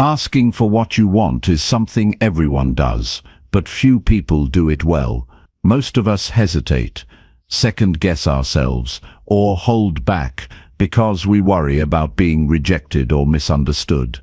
Asking for what you want is something everyone does, but few people do it well. Most of us hesitate, second-guess ourselves, or hold back because we worry about being rejected or misunderstood.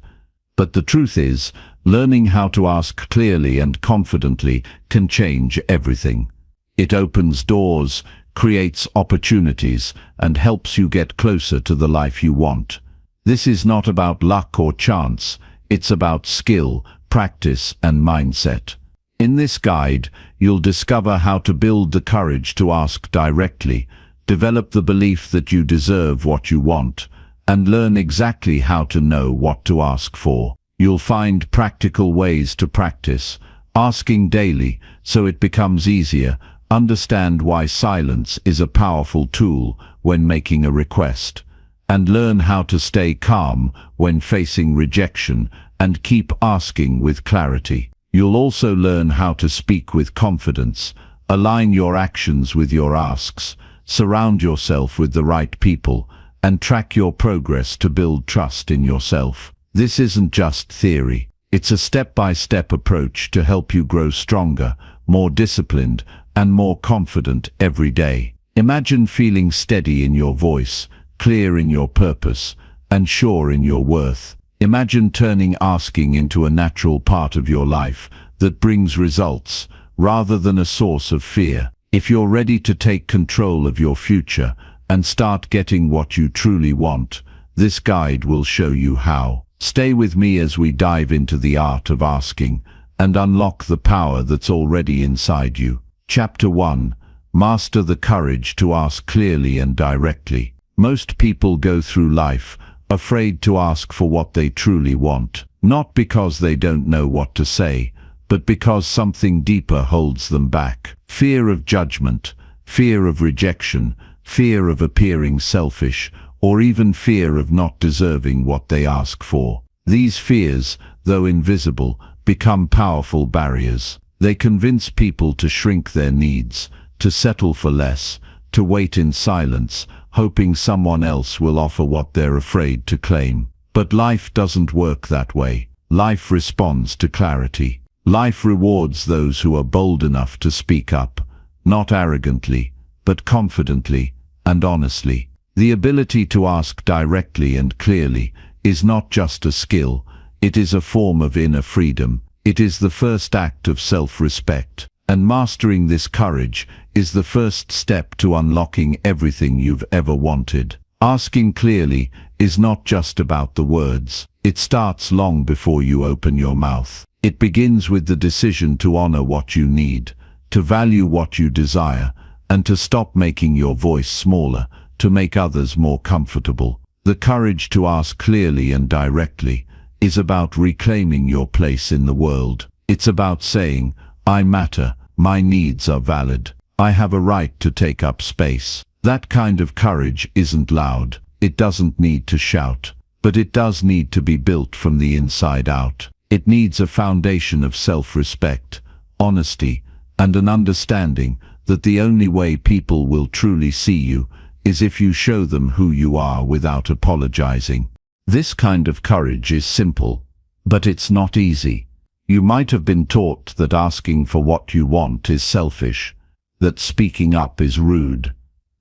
But the truth is, learning how to ask clearly and confidently can change everything. It opens doors, creates opportunities, and helps you get closer to the life you want. This is not about luck or chance. It's about skill, practice, and mindset. In this guide, you'll discover how to build the courage to ask directly, develop the belief that you deserve what you want, and learn exactly how to know what to ask for. You'll find practical ways to practice, asking daily so it becomes easier. Understand why silence is a powerful tool when making a request, and learn how to stay calm when facing rejection and keep asking with clarity. You'll also learn how to speak with confidence, align your actions with your asks, surround yourself with the right people, and track your progress to build trust in yourself. This isn't just theory. It's a step-by-step approach to help you grow stronger, more disciplined, and more confident every day. Imagine feeling steady in your voice, clear in your purpose, and sure in your worth. Imagine turning asking into a natural part of your life that brings results, rather than a source of fear. If you're ready to take control of your future and start getting what you truly want, this guide will show you how. Stay with me as we dive into the art of asking and unlock the power that's already inside you. Chapter 1. Master the courage to ask clearly and directly. Most people go through life afraid to ask for what they truly want, not because they don't know what to say, but because something deeper holds them back. Fear of judgment, fear of rejection, fear of appearing selfish, or even fear of not deserving what they ask for. These fears, though invisible, become powerful barriers. They convince people to shrink their needs, to settle for less, to wait in silence, hoping someone else will offer what they're afraid to claim. But life doesn't work that way. Life responds to clarity. Life rewards those who are bold enough to speak up, not arrogantly, but confidently and honestly. The ability to ask directly and clearly is not just a skill, it is a form of inner freedom. It is the first act of self-respect, and mastering this courage is the first step to unlocking everything you've ever wanted. Asking clearly is not just about the words. It starts long before you open your mouth. It begins with the decision to honor what you need, to value what you desire, and to stop making your voice smaller, to make others more comfortable. The courage to ask clearly and directly is about reclaiming your place in the world. It's about saying, I matter, my needs are valid, I have a right to take up space. That kind of courage isn't loud, it doesn't need to shout, but it does need to be built from the inside out. It needs a foundation of self-respect, honesty, and an understanding that the only way people will truly see you is if you show them who you are without apologizing. This kind of courage is simple, but it's not easy. You might have been taught that asking for what you want is selfish, that speaking up is rude,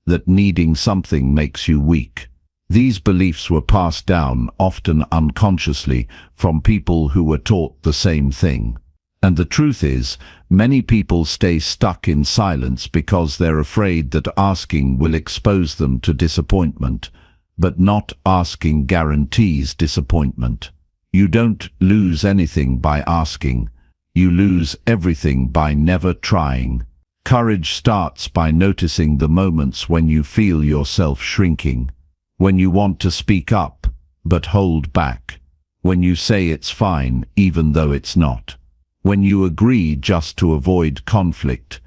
that needing something makes you weak. These beliefs were passed down, often unconsciously, from people who were taught the same thing. And the truth is, many people stay stuck in silence because they're afraid that asking will expose them to disappointment. But not asking guarantees disappointment. You don't lose anything by asking. You lose everything by never trying. Courage starts by noticing the moments when you feel yourself shrinking, when you want to speak up, but hold back, when you say it's fine even though it's not, when you agree just to avoid conflict.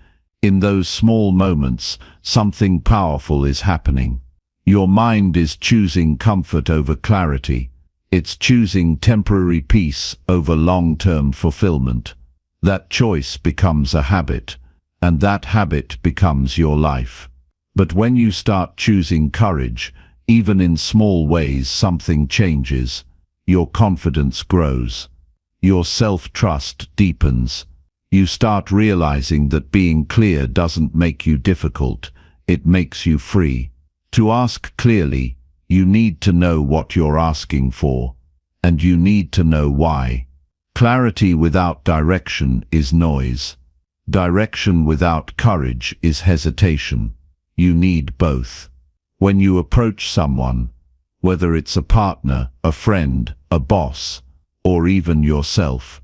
In those small moments, something powerful is happening. Your mind is choosing comfort over clarity. It's choosing temporary peace over long-term fulfillment. That choice becomes a habit, and that habit becomes your life. But when you start choosing courage, even in small ways, something changes. your confidence grows. Your self-trust deepens. You start realizing that being clear doesn't make you difficult, it makes you free. To ask clearly, you need to know what you're asking for, and you need to know why. Clarity without direction is noise. Direction without courage is hesitation. You need both. When you approach someone, whether it's a partner, a friend, a boss, or even yourself,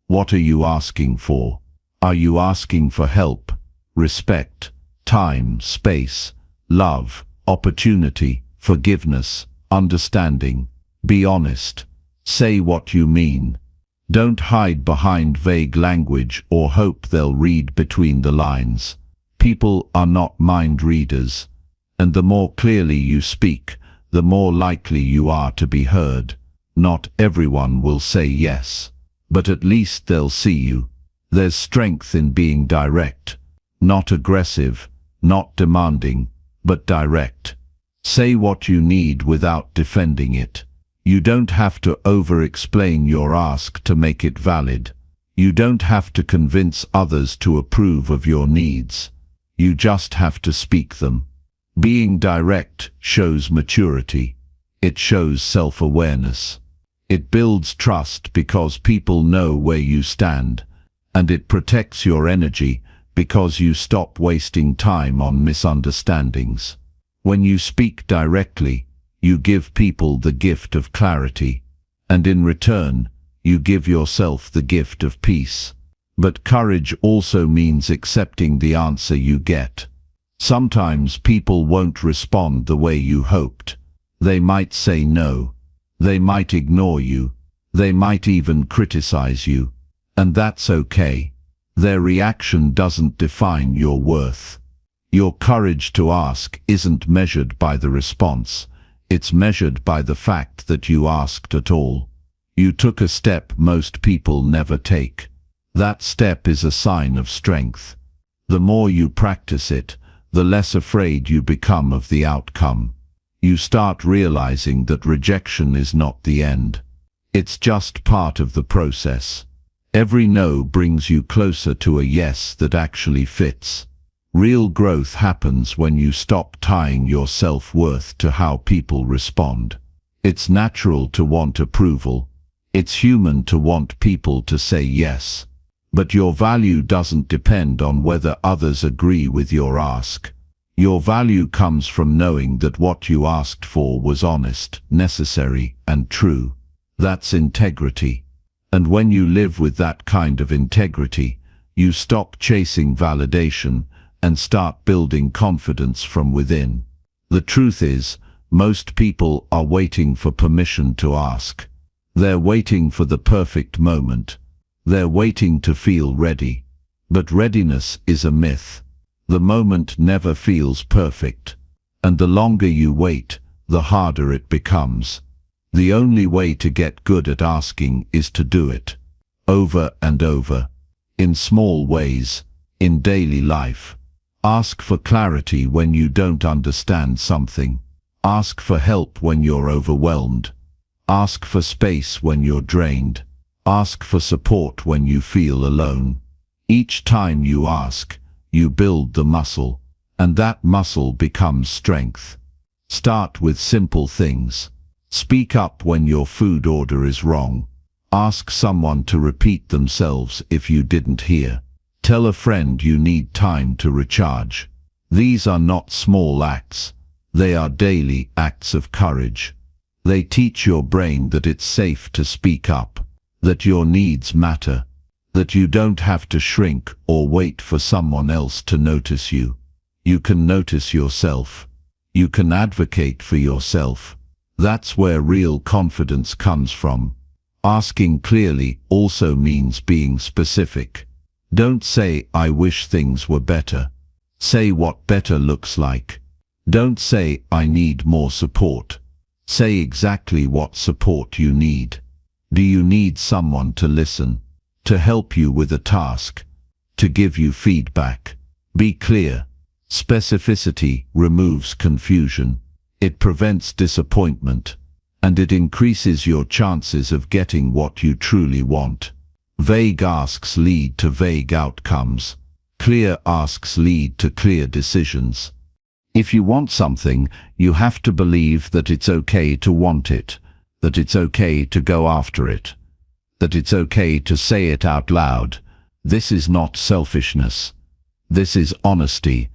what are you asking for? Are you asking for help, respect, time, space, love, opportunity, forgiveness, understanding? Be honest. Say what you mean. Don't hide behind vague language or hope they'll read between the lines. People are not mind readers, and the more clearly you speak, the more likely you are to be heard. Not everyone will say yes, but at least they'll see you. There's strength in being direct, not aggressive, not demanding, but direct. Say what you need without defending it. You don't have to over-explain your ask to make it valid. You don't have to convince others to approve of your needs. You just have to speak them. Being direct shows maturity. It shows self-awareness. It builds trust because people know where you stand, and it protects your energy because you stop wasting time on misunderstandings. When you speak directly, you give people the gift of clarity, and in return, you give yourself the gift of peace. But courage also means accepting the answer you get. Sometimes people won't respond the way you hoped. They might say no. They might ignore you. They might even criticize you. And that's okay. Their reaction doesn't define your worth. Your courage to ask isn't measured by the response. It's measured by the fact that you asked at all. You took a step most people never take. That step is a sign of strength. The more you practice it, the less afraid you become of the outcome. You start realizing that rejection is not the end. It's just part of the process. Every no brings you closer to a yes that actually fits. Real growth happens when you stop tying your self-worth to how people respond. It's natural to want approval. It's human to want people to say yes. But your value doesn't depend on whether others agree with your ask. Your value comes from knowing that what you asked for was honest, necessary, and true. That's integrity. And when you live with that kind of integrity, you stop chasing validation and start building confidence from within. The truth is, most people are waiting for permission to ask. They're waiting for the perfect moment. They're waiting to feel ready. But readiness is a myth. The moment never feels perfect. And the longer you wait, the harder it becomes. The only way to get good at asking is to do it. Over and over. In small ways. In daily life. Ask for clarity when you don't understand something. Ask for help when you're overwhelmed. Ask for space when you're drained. Ask for support when you feel alone. Each time you ask, you build the muscle, and that muscle becomes strength. Start with simple things. Speak up when your food order is wrong. Ask someone to repeat themselves if you didn't hear. Tell a friend you need time to recharge. These are not small acts. They are daily acts of courage. They teach your brain that it's safe to speak up, that your needs matter, that you don't have to shrink or wait for someone else to notice you. You can notice yourself. You can advocate for yourself. That's where real confidence comes from. Asking clearly also means being specific. Don't say, "I wish things were better." Say what better looks like. Don't say, "I need more support." Say exactly what support you need. Do you need someone to listen, to help you with a task, to give you feedback? Be clear. Specificity removes confusion. It prevents disappointment. and it increases your chances of getting what you truly want. Vague asks lead to vague outcomes. Clear asks lead to clear decisions. If you want something, you have to believe that it's okay to want it, that it's okay to go after it, that it's okay to say it out loud. This is not selfishness. This is honesty,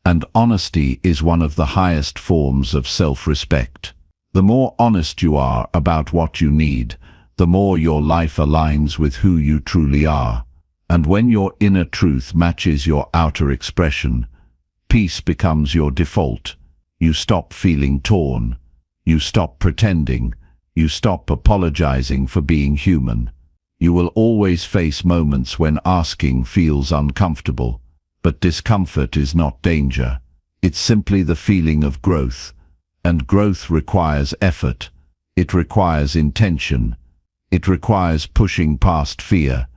and honesty is one of the highest forms of self-respect. The more honest you are about what you need, the more your life aligns with who you truly are. And when your inner truth matches your outer expression, peace becomes your default. You stop feeling torn. You stop pretending. You stop apologizing for being human. You will always face moments when asking feels uncomfortable, but discomfort is not danger. It's simply the feeling of growth, and growth requires effort. It requires intention. It requires pushing past fear,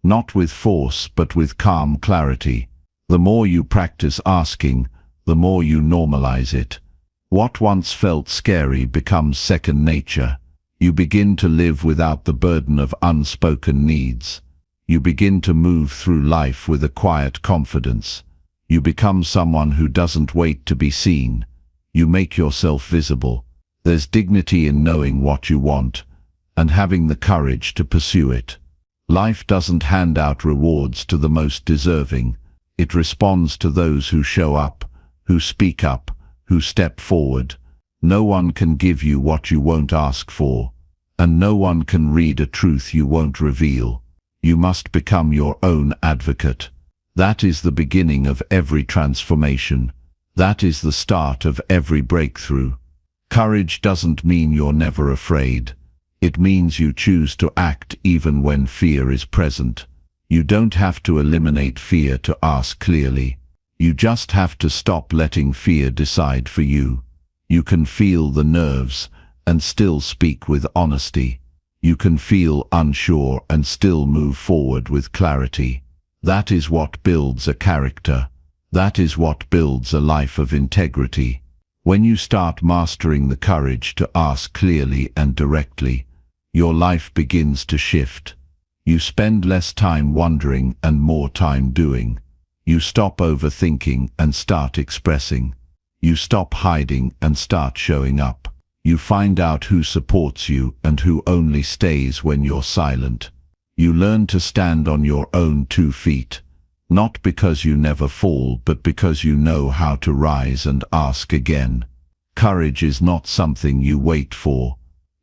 not with force but with calm clarity. The more you practice asking, the more you normalize it. What once felt scary becomes second nature. You begin to live without the burden of unspoken needs. You begin to move through life with a quiet confidence. You become someone who doesn't wait to be seen. You make yourself visible. There's dignity in knowing what you want and having the courage to pursue it. Life doesn't hand out rewards to the most deserving. It responds to those who show up, who speak up, who step forward. No one can give you what you won't ask for, and no one can read a truth you won't reveal. You must become your own advocate. That is the beginning of every transformation. That is the start of every breakthrough. Courage doesn't mean you're never afraid. It means you choose to act even when fear is present. You don't have to eliminate fear to ask clearly. You just have to stop letting fear decide for you. You can feel the nerves and still speak with honesty. You can feel unsure and still move forward with clarity. That is what builds a character. That is what builds a life of integrity. When you start mastering the courage to ask clearly and directly, your life begins to shift. You spend less time wondering and more time doing. You stop overthinking and start expressing. You stop hiding and start showing up. You find out who supports you and who only stays when you're silent. You learn to stand on your own 2 feet, not because you never fall, but because you know how to rise and ask again. Courage is not something you wait for.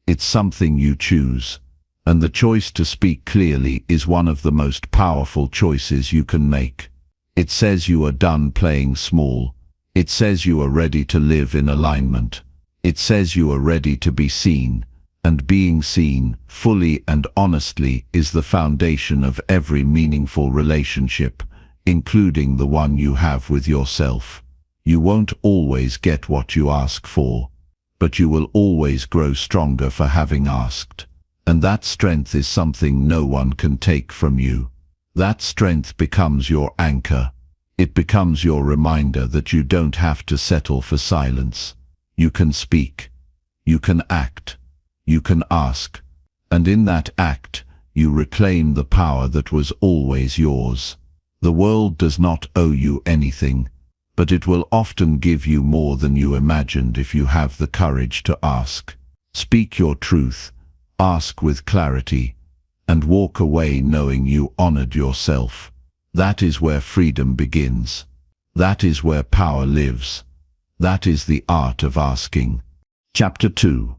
It's something you choose. And the choice to speak clearly is one of the most powerful choices you can make. It says you are done playing small. It says you are ready to live in alignment. It says you are ready to be seen. And being seen, fully and honestly, is the foundation of every meaningful relationship, including the one you have with yourself. You won't always get what you ask for, but you will always grow stronger for having asked. And that strength is something no one can take from you. That strength becomes your anchor. It becomes your reminder that you don't have to settle for silence. You can speak. You can act. You can ask. And in that act, you reclaim the power that was always yours. The world does not owe you anything, but it will often give you more than you imagined if you have the courage to ask. Speak your truth. Ask with clarity, and walk away knowing you honored yourself. That is where freedom begins. That is where power lives. That is the art of asking. Chapter 2.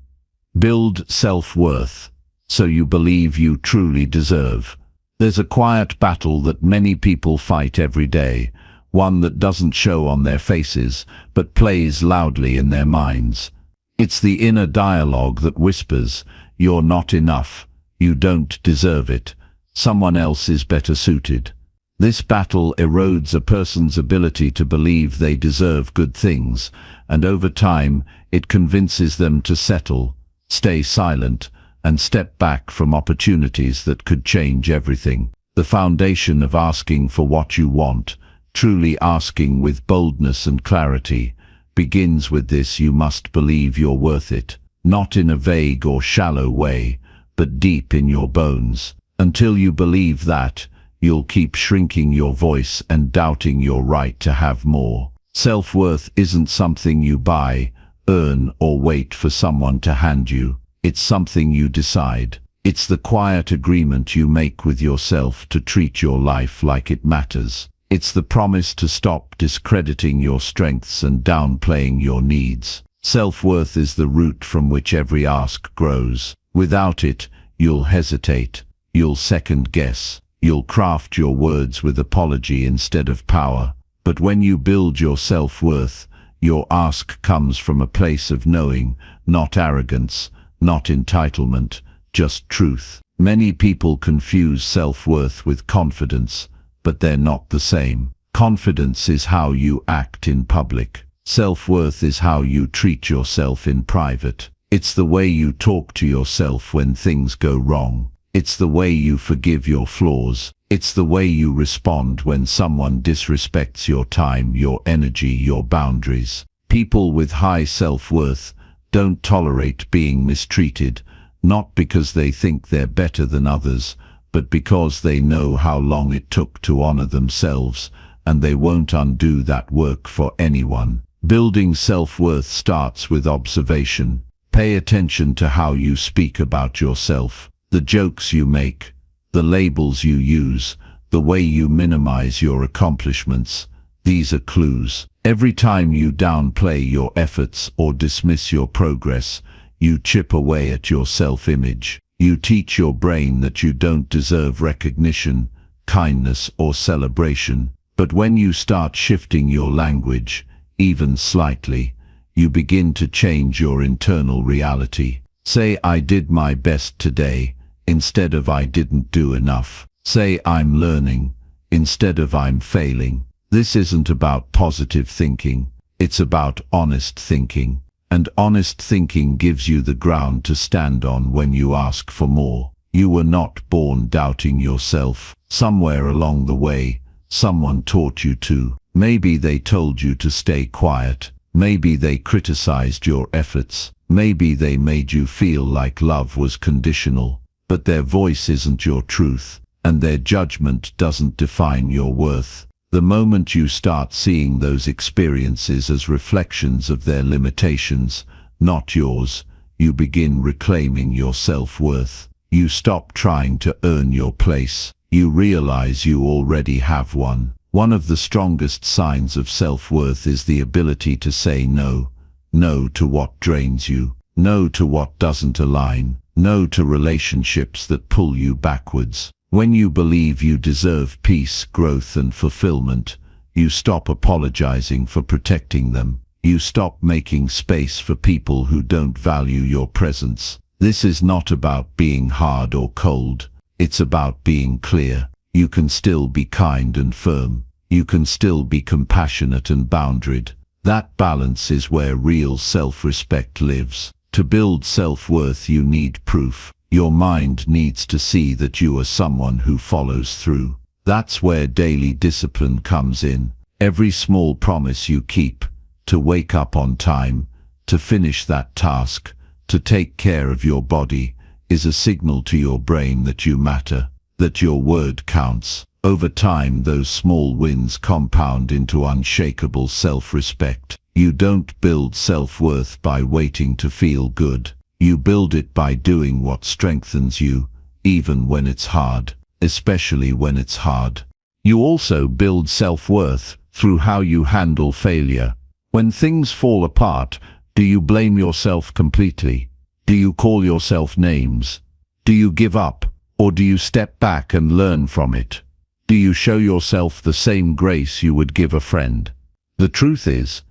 Build self-worth, so you believe you truly deserve. There's a quiet battle that many people fight every day, one that doesn't show on their faces, but plays loudly in their minds. It's the inner dialogue that whispers, "You're not enough. You don't deserve it. Someone else is better suited." This battle erodes a person's ability to believe they deserve good things, and over time, it convinces them to settle, stay silent, and step back from opportunities that could change everything. The foundation of asking for what you want, truly asking with boldness and clarity, begins with this: you must believe you're worth it. not in a vague or shallow way, but deep in your bones. Until you believe that, you'll keep shrinking your voice and doubting your right to have more. Self-worth isn't something you buy, earn, or wait for someone to hand you. It's something you decide. It's the quiet agreement you make with yourself to treat your life like it matters. It's the promise to stop discrediting your strengths and downplaying your needs. Self-worth is the root from which every ask grows. Without it, you'll hesitate, you'll second-guess, you'll craft your words with apology instead of power. But when you build your self-worth, your ask comes from a place of knowing, not arrogance, not entitlement, just truth. Many people confuse self-worth with confidence, but they're not the same. Confidence is how you act in public. Self-worth is how you treat yourself in private. It's the way you talk to yourself when things go wrong. It's the way you forgive your flaws. It's the way you respond when someone disrespects your time, your energy, your boundaries. People with high self-worth don't tolerate being mistreated, not because they think they're better than others, but because they know how long it took to honor themselves, and they won't undo that work for anyone. Building self-worth starts with observation. Pay attention to how you speak about yourself, the jokes you make, the labels you use, the way you minimize your accomplishments. These are clues. Every time you downplay your efforts or dismiss your progress, you chip away at your self-image. You teach your brain that you don't deserve recognition, kindness, or celebration. But when you start shifting your language, even slightly, you begin to change your internal reality. Say, "I did my best today," instead of "I didn't do enough." Say, "I'm learning," instead of "I'm failing." This isn't about positive thinking, it's about honest thinking. And honest thinking gives you the ground to stand on when you ask for more. You were not born doubting yourself. Somewhere along the way, someone taught you to. Maybe they told you to stay quiet. Maybe they criticized your efforts. Maybe they made you feel like love was conditional. But their voice isn't your truth, and their judgment doesn't define your worth. The moment you start seeing those experiences as reflections of their limitations, not yours, you begin reclaiming your self-worth. You stop trying to earn your place. You realize you already have one. One of the strongest signs of self-worth is the ability to say no. No to what drains you. No to what doesn't align. No to relationships that pull you backwards. When you believe you deserve peace, growth, and fulfillment, you stop apologizing for protecting them. You stop making space for people who don't value your presence. This is not about being hard or cold. It's about being clear. You can still be kind and firm. You can still be compassionate and boundaried. That balance is where real self-respect lives. To build self-worth, you need proof. Your mind needs to see that you are someone who follows through. That's where daily discipline comes in. Every small promise you keep, to wake up on time, to finish that task, to take care of your body, is a signal to your brain that you matter, that your word counts. Over time, those small wins compound into unshakable self-respect. You don't build self-worth by waiting to feel good. You build it by doing what strengthens you, even when it's hard, especially when it's hard. You also build self-worth through how you handle failure. When things fall apart, do you blame yourself completely? Do you call yourself names? Do you give up? Or do you step back and learn from it? Do you show yourself the same grace you would give a friend? The truth is,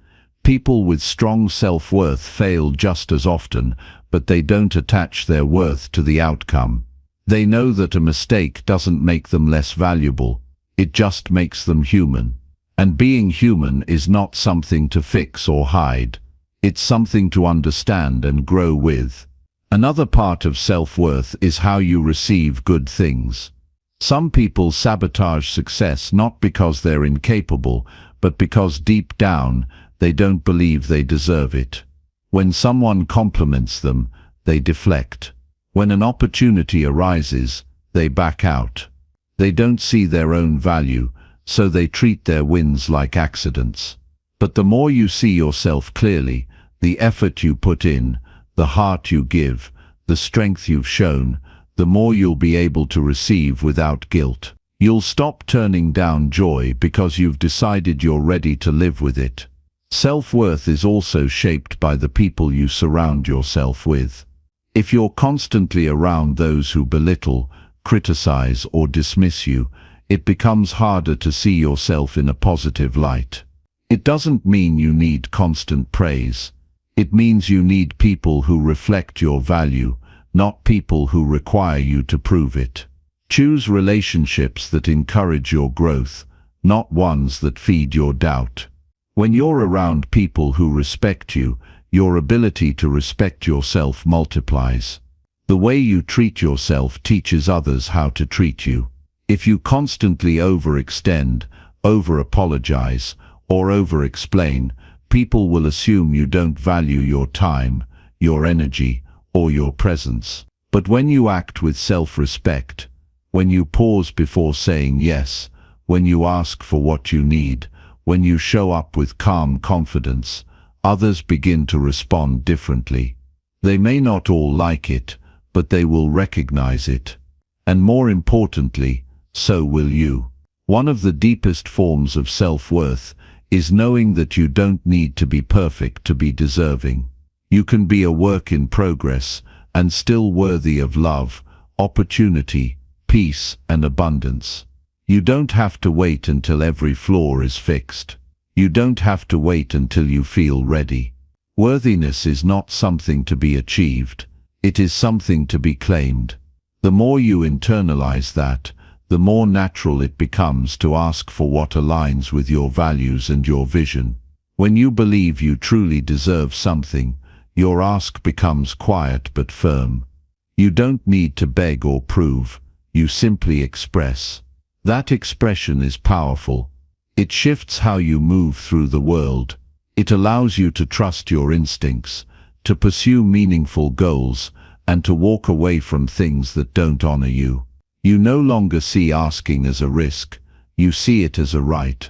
people with strong self-worth fail just as often, but they don't attach their worth to the outcome. They know that a mistake doesn't make them less valuable, it just makes them human. And being human is not something to fix or hide. It's something to understand and grow with. Another part of self-worth is how you receive good things. Some people sabotage success not because they're incapable, but because deep down, they don't believe they deserve it. When someone compliments them, they deflect. When an opportunity arises, they back out. They don't see their own value, so they treat their wins like accidents. But the more you see yourself clearly, the effort you put in, the heart you give, the strength you've shown, the more you'll be able to receive without guilt. You'll stop turning down joy because you've decided you're ready to live with it. Self-worth is also shaped by the people you surround yourself with. If you're constantly around those who belittle, criticize, or dismiss you, it becomes harder to see yourself in a positive light. It doesn't mean you need constant praise. It means you need people who reflect your value, not people who require you to prove it. Choose relationships that encourage your growth, not ones that feed your doubt. When you're around people who respect you, your ability to respect yourself multiplies. The way you treat yourself teaches others how to treat you. If you constantly overextend, over-apologize, or over-explain, people will assume you don't value your time, your energy, or your presence. But when you act with self-respect, when you pause before saying yes, when you ask for what you need, when you show up with calm confidence, others begin to respond differently. They may not all like it, but they will recognize it. And more importantly, so will you. One of the deepest forms of self-worth is knowing that you don't need to be perfect to be deserving. You can be a work in progress and still worthy of love, opportunity, peace, and abundance. You don't have to wait until every flaw is fixed. You don't have to wait until you feel ready. Worthiness is not something to be achieved. It is something to be claimed. The more you internalize that, the more natural it becomes to ask for what aligns with your values and your vision. When you believe you truly deserve something, your ask becomes quiet but firm. You don't need to beg or prove, you simply express. That expression is powerful. It shifts how you move through the world. It allows you to trust your instincts, to pursue meaningful goals, and to walk away from things that don't honor you. You no longer see asking as a risk, you see it as a right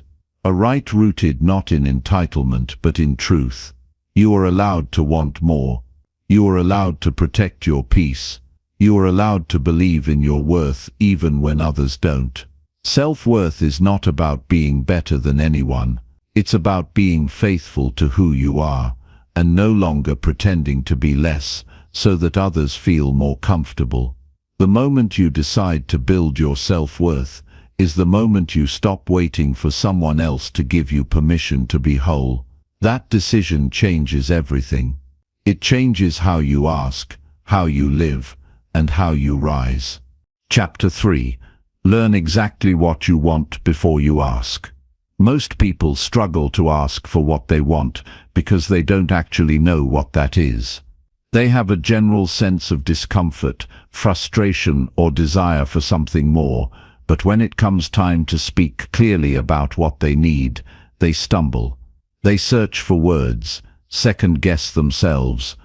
rooted not in entitlement but in truth. You are allowed to want more. You are allowed to protect your peace. You are allowed to believe in your worth even when others don't. Self-worth is not about being better than anyone. It's about being faithful to who you are, and no longer pretending to be less, so that others feel more comfortable. The moment you decide to build your self-worth is the moment you stop waiting for someone else to give you permission to be whole. That decision changes everything. It changes how you ask, how you live, and how you rise. Chapter 3. Learn exactly what you want before you ask. Most people struggle to ask for what they want because they don't actually know what that is. They have a general sense of discomfort, frustration, or desire for something more, but when it comes time to speak clearly about what they need, they stumble. They search for words, second-guess themselves,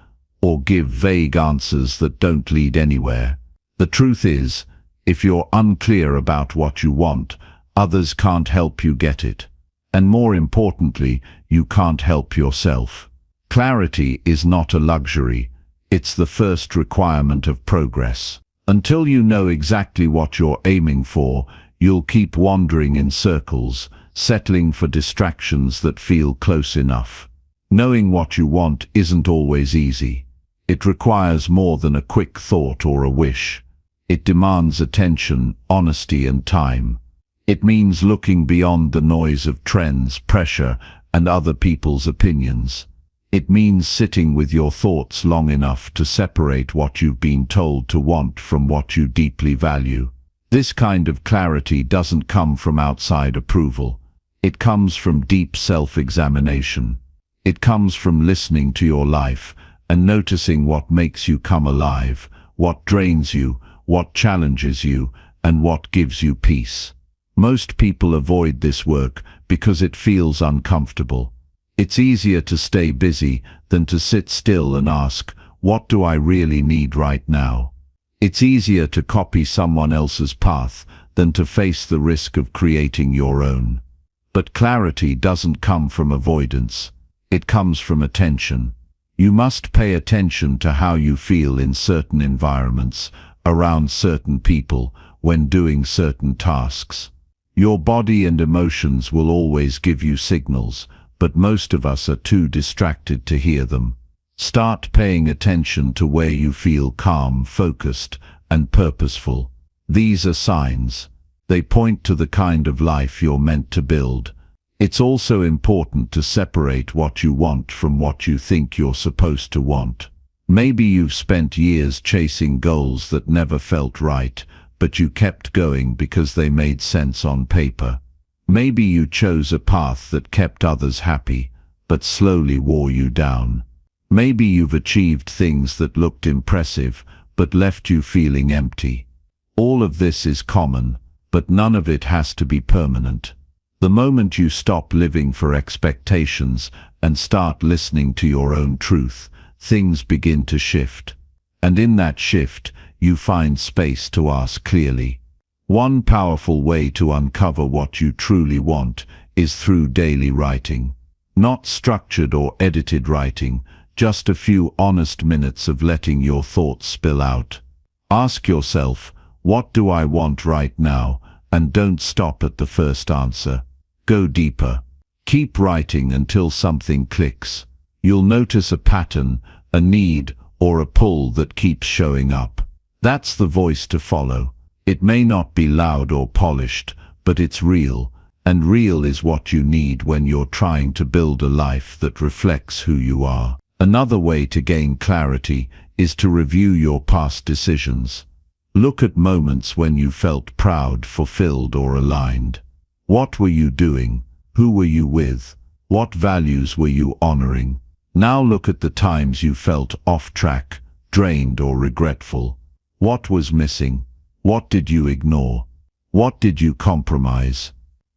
or give vague answers that don't lead anywhere. The truth is, if you're unclear about what you want, others can't help you get it. And more importantly, you can't help yourself. Clarity is not a luxury. It's the first requirement of progress. Until you know exactly what you're aiming for, you'll keep wandering in circles, settling for distractions that feel close enough. Knowing what you want isn't always easy. It requires more than a quick thought or a wish. It demands attention, honesty, and time. It means looking beyond the noise of trends, pressure, and other people's opinions. It means sitting with your thoughts long enough to separate what you've been told to want from what you deeply value. This kind of clarity doesn't come from outside approval. It comes from deep self-examination. It comes from listening to your life and noticing what makes you come alive, what drains you, what challenges you, and what gives you peace. Most people avoid this work because it feels uncomfortable. It's easier to stay busy than to sit still and ask, what do I really need right now? It's easier to copy someone else's path than to face the risk of creating your own. But clarity doesn't come from avoidance. It comes from attention. You must pay attention to how you feel in certain environments, around certain people, when doing certain tasks. Your body and emotions will always give you signals, but most of us are too distracted to hear them. Start paying attention to where you feel calm, focused, and purposeful. These are signs. They point to the kind of life you're meant to build. It's also important to separate what you want from what you think you're supposed to want. Maybe you've spent years chasing goals that never felt right, but you kept going because they made sense on paper. Maybe you chose a path that kept others happy, but slowly wore you down. Maybe you've achieved things that looked impressive, but left you feeling empty. All of this is common, but none of it has to be permanent. The moment you stop living for expectations and start listening to your own truth, things begin to shift. And in that shift, you find space to ask clearly. One powerful way to uncover what you truly want is through daily writing. Not structured or edited writing, just a few honest minutes of letting your thoughts spill out. Ask yourself, what do I want right now? And don't stop at the first answer. Go deeper. Keep writing until something clicks. You'll notice a pattern, a need, or a pull that keeps showing up. That's the voice to follow. It may not be loud or polished, but it's real, and real is what you need when you're trying to build a life that reflects who you are. Another way to gain clarity is to review your past decisions. Look at moments when you felt proud, fulfilled, or aligned. What were you doing? Who were you with? What values were you honoring? Now look at the times you felt off track, drained, or regretful. What was missing? What did you ignore? What did you compromise?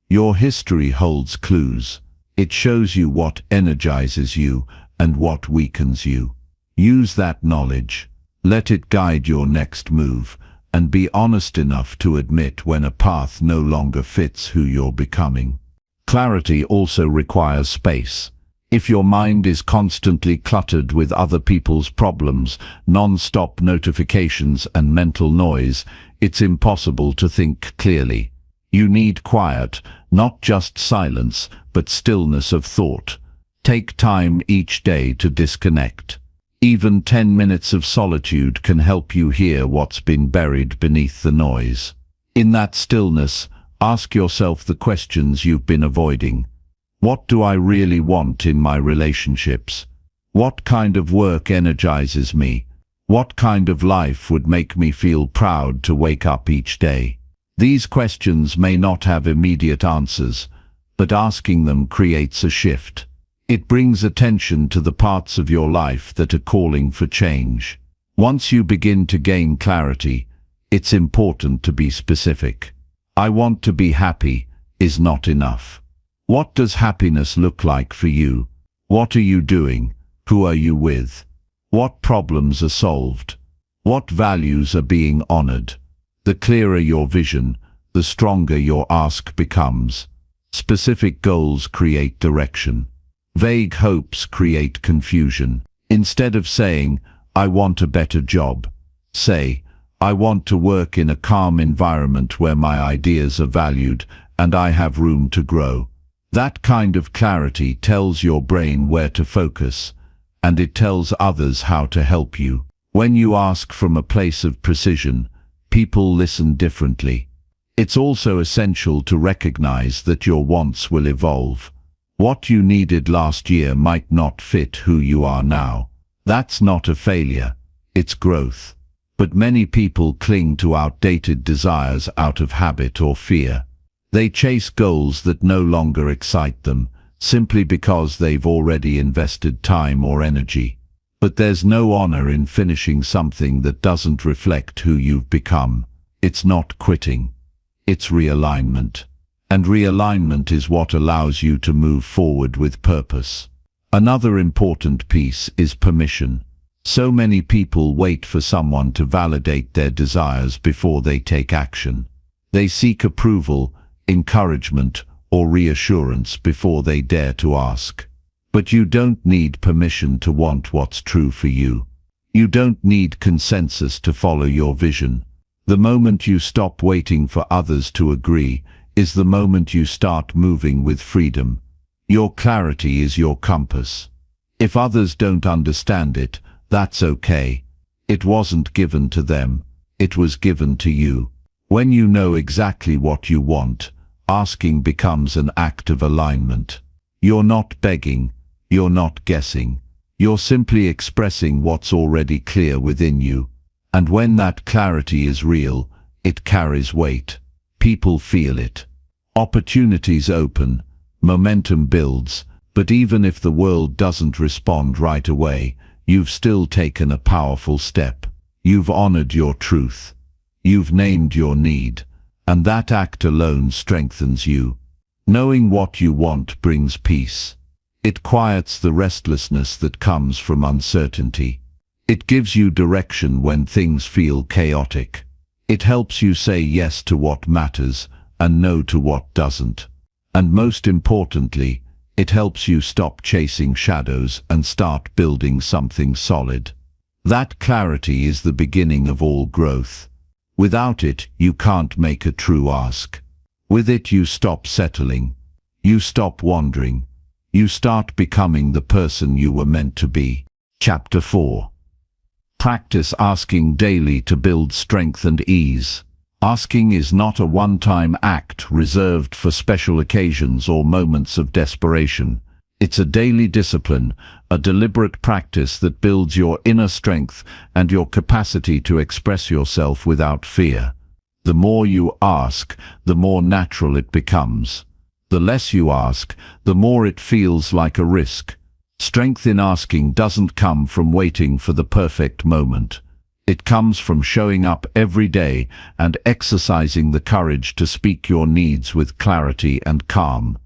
Your history holds clues. It shows you what energizes you and what weakens you. Use that knowledge. Let it guide your next move, and be honest enough to admit when a path no longer fits who you're becoming. Clarity also requires space. If your mind is constantly cluttered with other people's problems, non-stop notifications, and mental noise, it's impossible to think clearly. You need quiet, not just silence, but stillness of thought. Take time each day to disconnect. Even 10 minutes of solitude can help you hear what's been buried beneath the noise. In that stillness, ask yourself the questions you've been avoiding. What do I really want in my relationships? What kind of work energizes me? What kind of life would make me feel proud to wake up each day? These questions may not have immediate answers, but asking them creates a shift. It brings attention to the parts of your life that are calling for change. Once you begin to gain clarity, it's important to be specific. I want to be happy is not enough. What does happiness look like for you? What are you doing? Who are you with? What problems are solved? What values are being honored? The clearer your vision, the stronger your ask becomes. Specific goals create direction. Vague hopes create confusion. Instead of saying, I want a better job, say, I want to work in a calm environment where my ideas are valued and I have room to grow. That kind of clarity tells your brain where to focus, and it tells others how to help you. When you ask from a place of precision, people listen differently. It's also essential to recognize that your wants will evolve. What you needed last year might not fit who you are now. That's not a failure, it's growth. But many people cling to outdated desires out of habit or fear. They chase goals that no longer excite them, simply because they've already invested time or energy. But there's no honor in finishing something that doesn't reflect who you've become. It's not quitting. It's realignment. And realignment is what allows you to move forward with purpose. Another important piece is permission. So many people wait for someone to validate their desires before they take action. They seek approval, encouragement, or reassurance before they dare to ask. But you don't need permission to want what's true for you. You don't need consensus to follow your vision. The moment you stop waiting for others to agree is the moment you start moving with freedom. Your clarity is your compass. If others don't understand it, that's okay. It wasn't given to them, it was given to you. When you know exactly what you want, asking becomes an act of alignment. You're not begging, you're not guessing. You're simply expressing what's already clear within you. And when that clarity is real, it carries weight. People feel it. Opportunities open, momentum builds, but even if the world doesn't respond right away, you've still taken a powerful step. You've honored your truth. You've named your need, and that act alone strengthens you. Knowing what you want brings peace. It quiets the restlessness that comes from uncertainty. It gives you direction when things feel chaotic. It helps you say yes to what matters and no to what doesn't. And most importantly, it helps you stop chasing shadows and start building something solid. That clarity is the beginning of all growth. Without it, you can't make a true ask. With it, you stop settling. You stop wandering. You start becoming the person you were meant to be. Chapter 4. Practice asking daily to build strength and ease. Asking is not a one-time act reserved for special occasions or moments of desperation. It's a daily discipline, a deliberate practice that builds your inner strength and your capacity to express yourself without fear. The more you ask, the more natural it becomes. The less you ask, the more it feels like a risk. Strength in asking doesn't come from waiting for the perfect moment. It comes from showing up every day and exercising the courage to speak your needs with clarity and calm.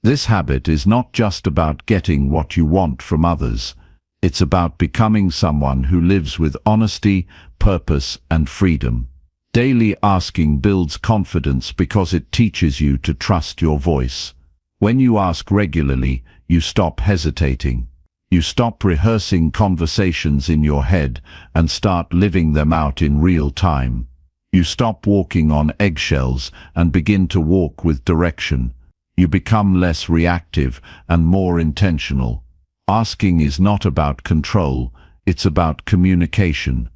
This habit is not just about getting what you want from others. It's about becoming someone who lives with honesty, purpose, and freedom. Daily asking builds confidence because it teaches you to trust your voice. When you ask regularly, you stop hesitating. You stop rehearsing conversations in your head and start living them out in real time. You stop walking on eggshells and begin to walk with direction. You become less reactive and more intentional. Asking is not about control, it's about communication.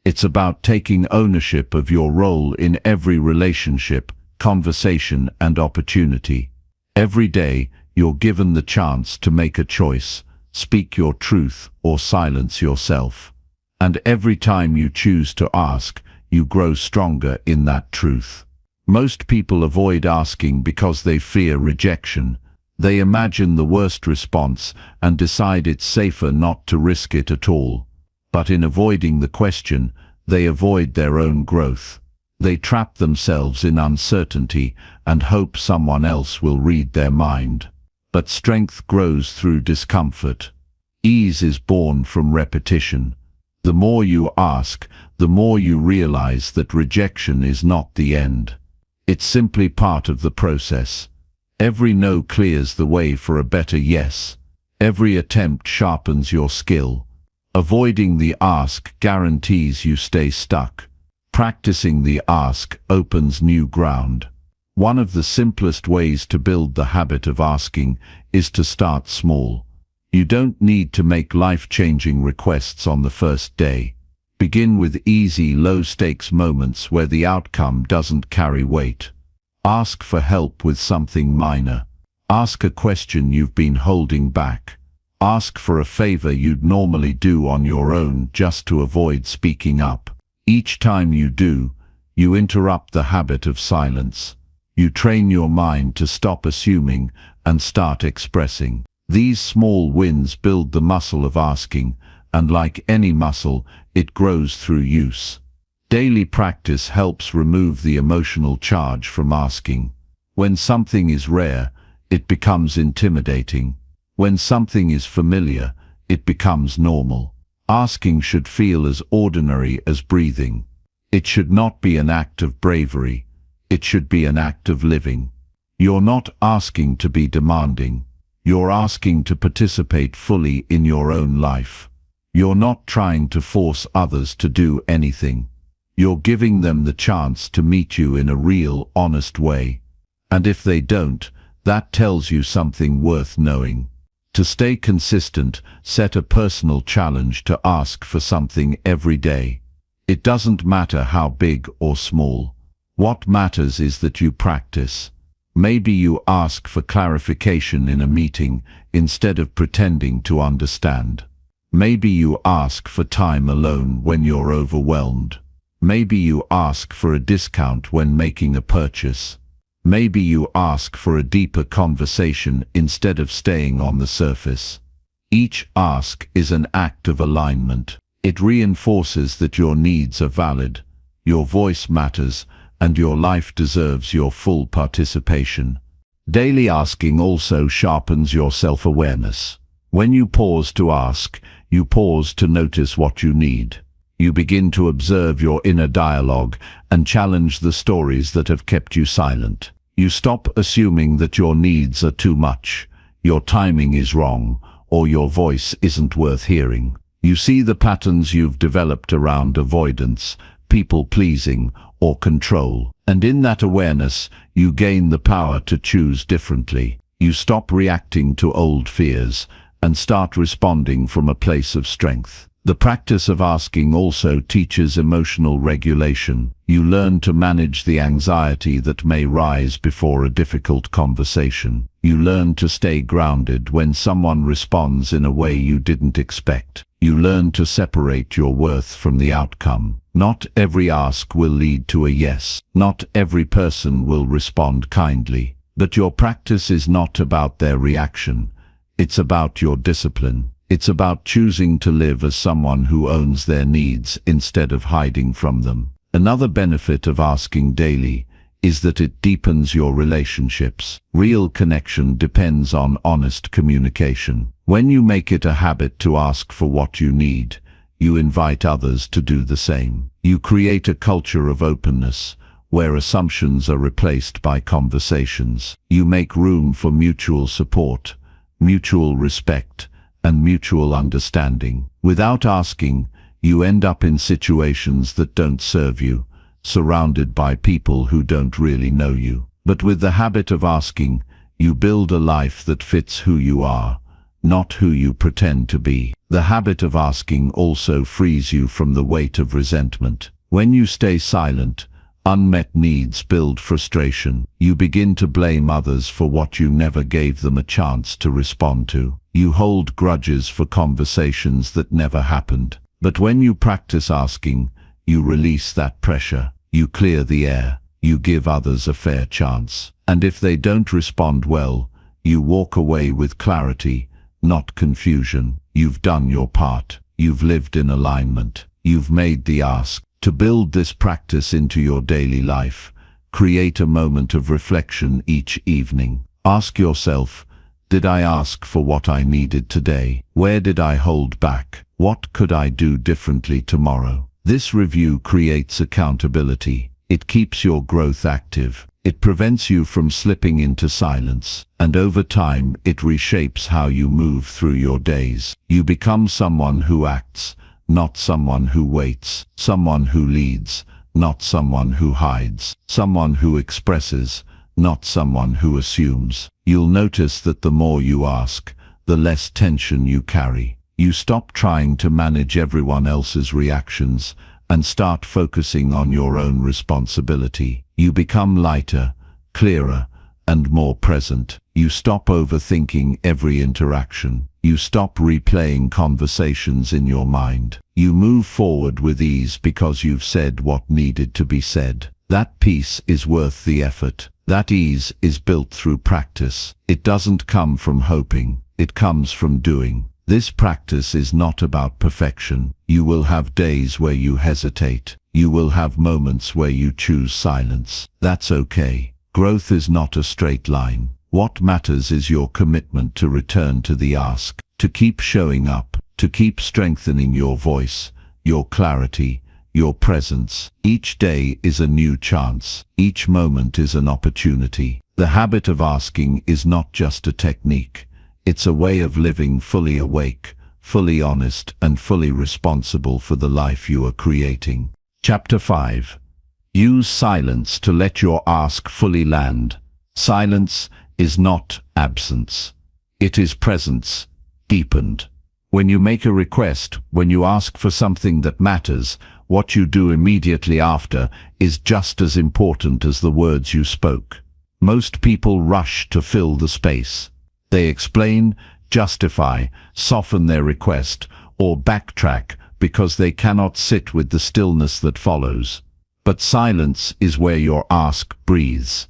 It's about taking ownership of your role in every relationship, conversation, and opportunity. Every day, you're given the chance to make a choice. Speak your truth or silence yourself. And every time you choose to ask, you grow stronger in that truth. Most people avoid asking because they fear rejection. They imagine the worst response and decide it's safer not to risk it at all. But in avoiding the question, they avoid their own growth. They trap themselves in uncertainty and hope someone else will read their mind. But strength grows through discomfort. Ease is born from repetition. The more you ask, the more you realize that rejection is not the end. It's simply part of the process. Every no clears the way for a better yes. Every attempt sharpens your skill. Avoiding the ask guarantees you stay stuck. Practicing the ask opens new ground. One of the simplest ways to build the habit of asking is to start small. You don't need to make life-changing requests on the first day. Begin with easy, low-stakes moments where the outcome doesn't carry weight. Ask for help with something minor. Ask a question you've been holding back. Ask for a favor you'd normally do on your own just to avoid speaking up. Each time you do, you interrupt the habit of silence. You train your mind to stop assuming and start expressing. These small wins build the muscle of asking, and like any muscle, it grows through use. Daily practice helps remove the emotional charge from asking. When something is rare, it becomes intimidating. When something is familiar, it becomes normal. Asking should feel as ordinary as breathing. It should not be an act of bravery. It should be an act of living. You're not asking to be demanding. You're asking to participate fully in your own life. You're not trying to force others to do anything. You're giving them the chance to meet you in a real, honest way. And if they don't, that tells you something worth knowing. To stay consistent, set a personal challenge to ask for something every day. It doesn't matter how big or small. What matters is that you practice. Maybe you ask for clarification in a meeting instead of pretending to understand. Maybe you ask for time alone when you're overwhelmed. Maybe you ask for a discount when making a purchase. Maybe you ask for a deeper conversation instead of staying on the surface. Each ask is an act of alignment. It reinforces that your needs are valid, your voice matters, and your life deserves your full participation. Daily asking also sharpens your self-awareness. When you pause to ask, you pause to notice what you need. You begin to observe your inner dialogue and challenge the stories that have kept you silent. You stop assuming that your needs are too much, your timing is wrong, or your voice isn't worth hearing. You see the patterns you've developed around avoidance, people-pleasing, or control. And in that awareness, you gain the power to choose differently. You stop reacting to old fears and start responding from a place of strength. The practice of asking also teaches emotional regulation. You learn to manage the anxiety that may rise before a difficult conversation. You learn to stay grounded when someone responds in a way you didn't expect. You learn to separate your worth from the outcome. Not every ask will lead to a yes. Not every person will respond kindly. But your practice is not about their reaction. It's about your discipline. It's about choosing to live as someone who owns their needs instead of hiding from them. Another benefit of asking daily is that it deepens your relationships. Real connection depends on honest communication. When you make it a habit to ask for what you need, you invite others to do the same. You create a culture of openness, where assumptions are replaced by conversations. You make room for mutual support, mutual respect, and mutual understanding. Without asking, you end up in situations that don't serve you, surrounded by people who don't really know you. But with the habit of asking, you build a life that fits who you are, not who you pretend to be. The habit of asking also frees you from the weight of resentment. When you stay silent, unmet needs build frustration. You begin to blame others for what you never gave them a chance to respond to. You hold grudges for conversations that never happened. But when you practice asking, you release that pressure. You clear the air. You give others a fair chance. And if they don't respond well, you walk away with clarity, not confusion. You've done your part. You've lived in alignment. You've made the ask. To build this practice into your daily life, create a moment of reflection each evening. Ask yourself, did I ask for what I needed today? Where did I hold back? What could I do differently tomorrow? This review creates accountability. It keeps your growth active. It prevents you from slipping into silence. And over time, it reshapes how you move through your days. You become someone who acts, not someone who waits. Someone who leads, not someone who hides. Someone who expresses, not someone who assumes. You'll notice that the more you ask, the less tension you carry. You stop trying to manage everyone else's reactions and start focusing on your own responsibility. You become lighter, clearer, and more present. You stop overthinking every interaction. You stop replaying conversations in your mind. You move forward with ease because you've said what needed to be said. That peace is worth the effort. That ease is built through practice. It doesn't come from hoping. It comes from doing. This practice is not about perfection. You will have days where you hesitate. You will have moments where you choose silence. That's okay. Growth is not a straight line. What matters is your commitment to return to the ask, to keep showing up, to keep strengthening your voice, your clarity, your presence. Each day is a new chance. Each moment is an opportunity. The habit of asking is not just a technique. It's a way of living fully awake, fully honest, and fully responsible for the life you are creating. Chapter 5. Use silence to let your ask fully land. Silence is not absence. It is presence, deepened. When you make a request, when you ask for something that matters, what you do immediately after is just as important as the words you spoke. Most people rush to fill the space. They explain, justify, soften their request, or backtrack because they cannot sit with the stillness that follows. But silence is where your ask breathes.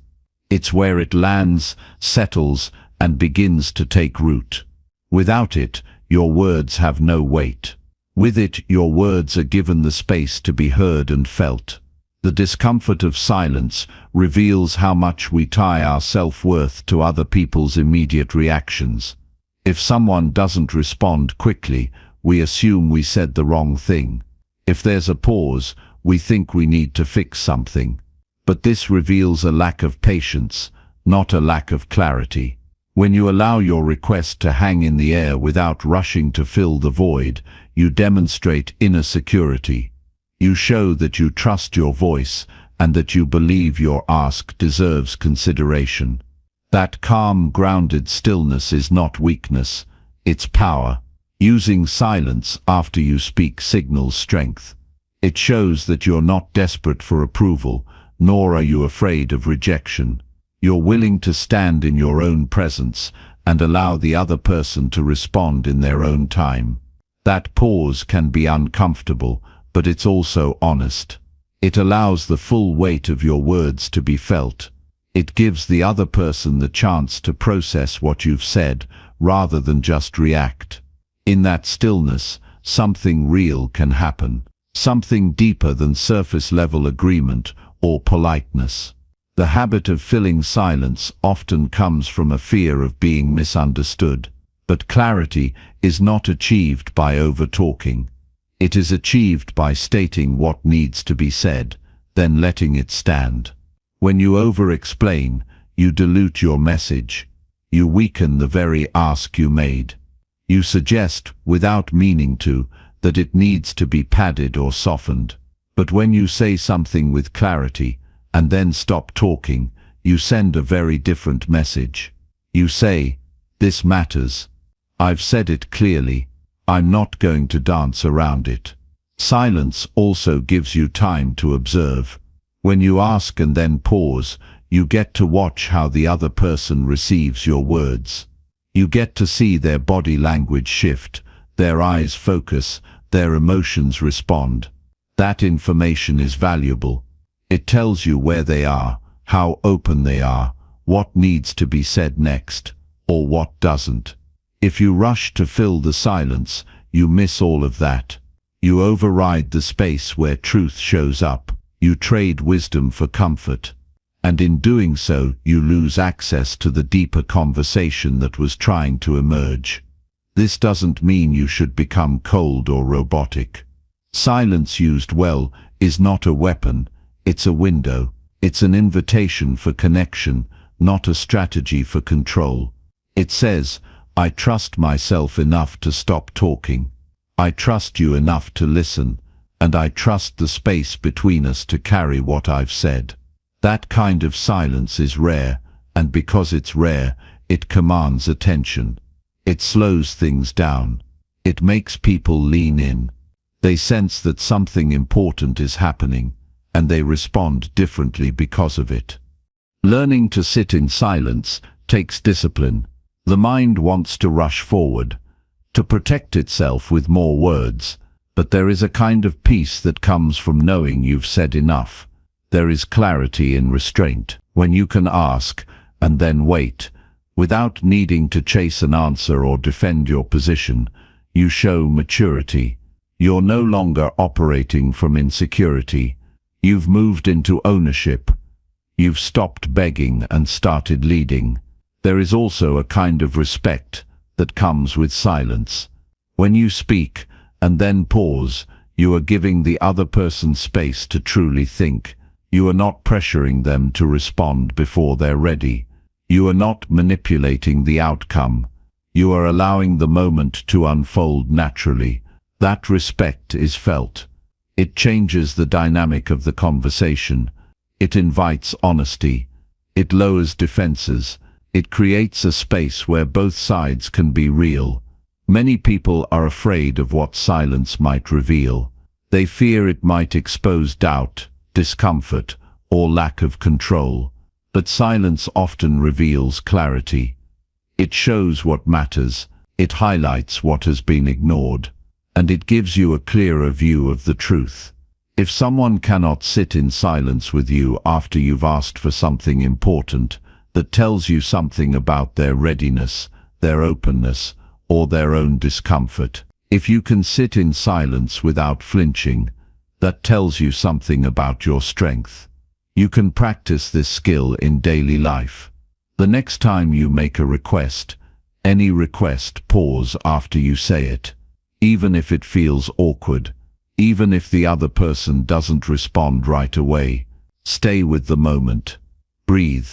It's where it lands, settles, and begins to take root. Without it, your words have no weight. With it, your words are given the space to be heard and felt. The discomfort of silence reveals how much we tie our self-worth to other people's immediate reactions. If someone doesn't respond quickly, we assume we said the wrong thing. If there's a pause, we think we need to fix something. But this reveals a lack of patience, not a lack of clarity. When you allow your request to hang in the air without rushing to fill the void, you demonstrate inner security. You show that you trust your voice and that you believe your ask deserves consideration. That calm, grounded stillness is not weakness, it's power. Using silence after you speak signals strength. It shows that you're not desperate for approval, nor are you afraid of rejection. You're willing to stand in your own presence and allow the other person to respond in their own time. That pause can be uncomfortable, but it's also honest. It allows the full weight of your words to be felt. It gives the other person the chance to process what you've said, rather than just react. In that stillness, something real can happen. Something deeper than surface-level agreement or politeness. The habit of filling silence often comes from a fear of being misunderstood. But clarity is not achieved by over-talking. It is achieved by stating what needs to be said, then letting it stand. When you over-explain, you dilute your message. You weaken the very ask you made. You suggest, without meaning to, that it needs to be padded or softened. But when you say something with clarity, and then stop talking, you send a very different message. You say, "This matters. I've said it clearly. I'm not going to dance around it." Silence also gives you time to observe. When you ask and then pause, you get to watch how the other person receives your words. You get to see their body language shift, their eyes focus, their emotions respond. That information is valuable. It tells you where they are, how open they are, what needs to be said next, or what doesn't. If you rush to fill the silence, you miss all of that. You override the space where truth shows up. You trade wisdom for comfort. And in doing so, you lose access to the deeper conversation that was trying to emerge. This doesn't mean you should become cold or robotic. Silence used well is not a weapon, it's a window. It's an invitation for connection, not a strategy for control. It says, "I trust myself enough to stop talking. I trust you enough to listen, and I trust the space between us to carry what I've said." That kind of silence is rare, and because it's rare, it commands attention. It slows things down. It makes people lean in. They sense that something important is happening, and they respond differently because of it. Learning to sit in silence takes discipline. The mind wants to rush forward, to protect itself with more words, but there is a kind of peace that comes from knowing you've said enough. There is clarity in restraint, when you can ask, and then wait. Without needing to chase an answer or defend your position, you show maturity. You're no longer operating from insecurity. You've moved into ownership. You've stopped begging and started leading. There is also a kind of respect that comes with silence. When you speak and then pause, you are giving the other person space to truly think. You are not pressuring them to respond before they're ready. You are not manipulating the outcome. You are allowing the moment to unfold naturally. That respect is felt. It changes the dynamic of the conversation. It invites honesty. It lowers defenses. It creates a space where both sides can be real. Many people are afraid of what silence might reveal. They fear it might expose doubt, discomfort, or lack of control. But silence often reveals clarity. It shows what matters, it highlights what has been ignored, and it gives you a clearer view of the truth. If someone cannot sit in silence with you after you've asked for something important, that tells you something about their readiness, their openness, or their own discomfort. If you can sit in silence without flinching, that tells you something about your strength. You can practice this skill in daily life. The next time you make a request, any request, pause after you say it. Even if it feels awkward, even if the other person doesn't respond right away, stay with the moment. Breathe.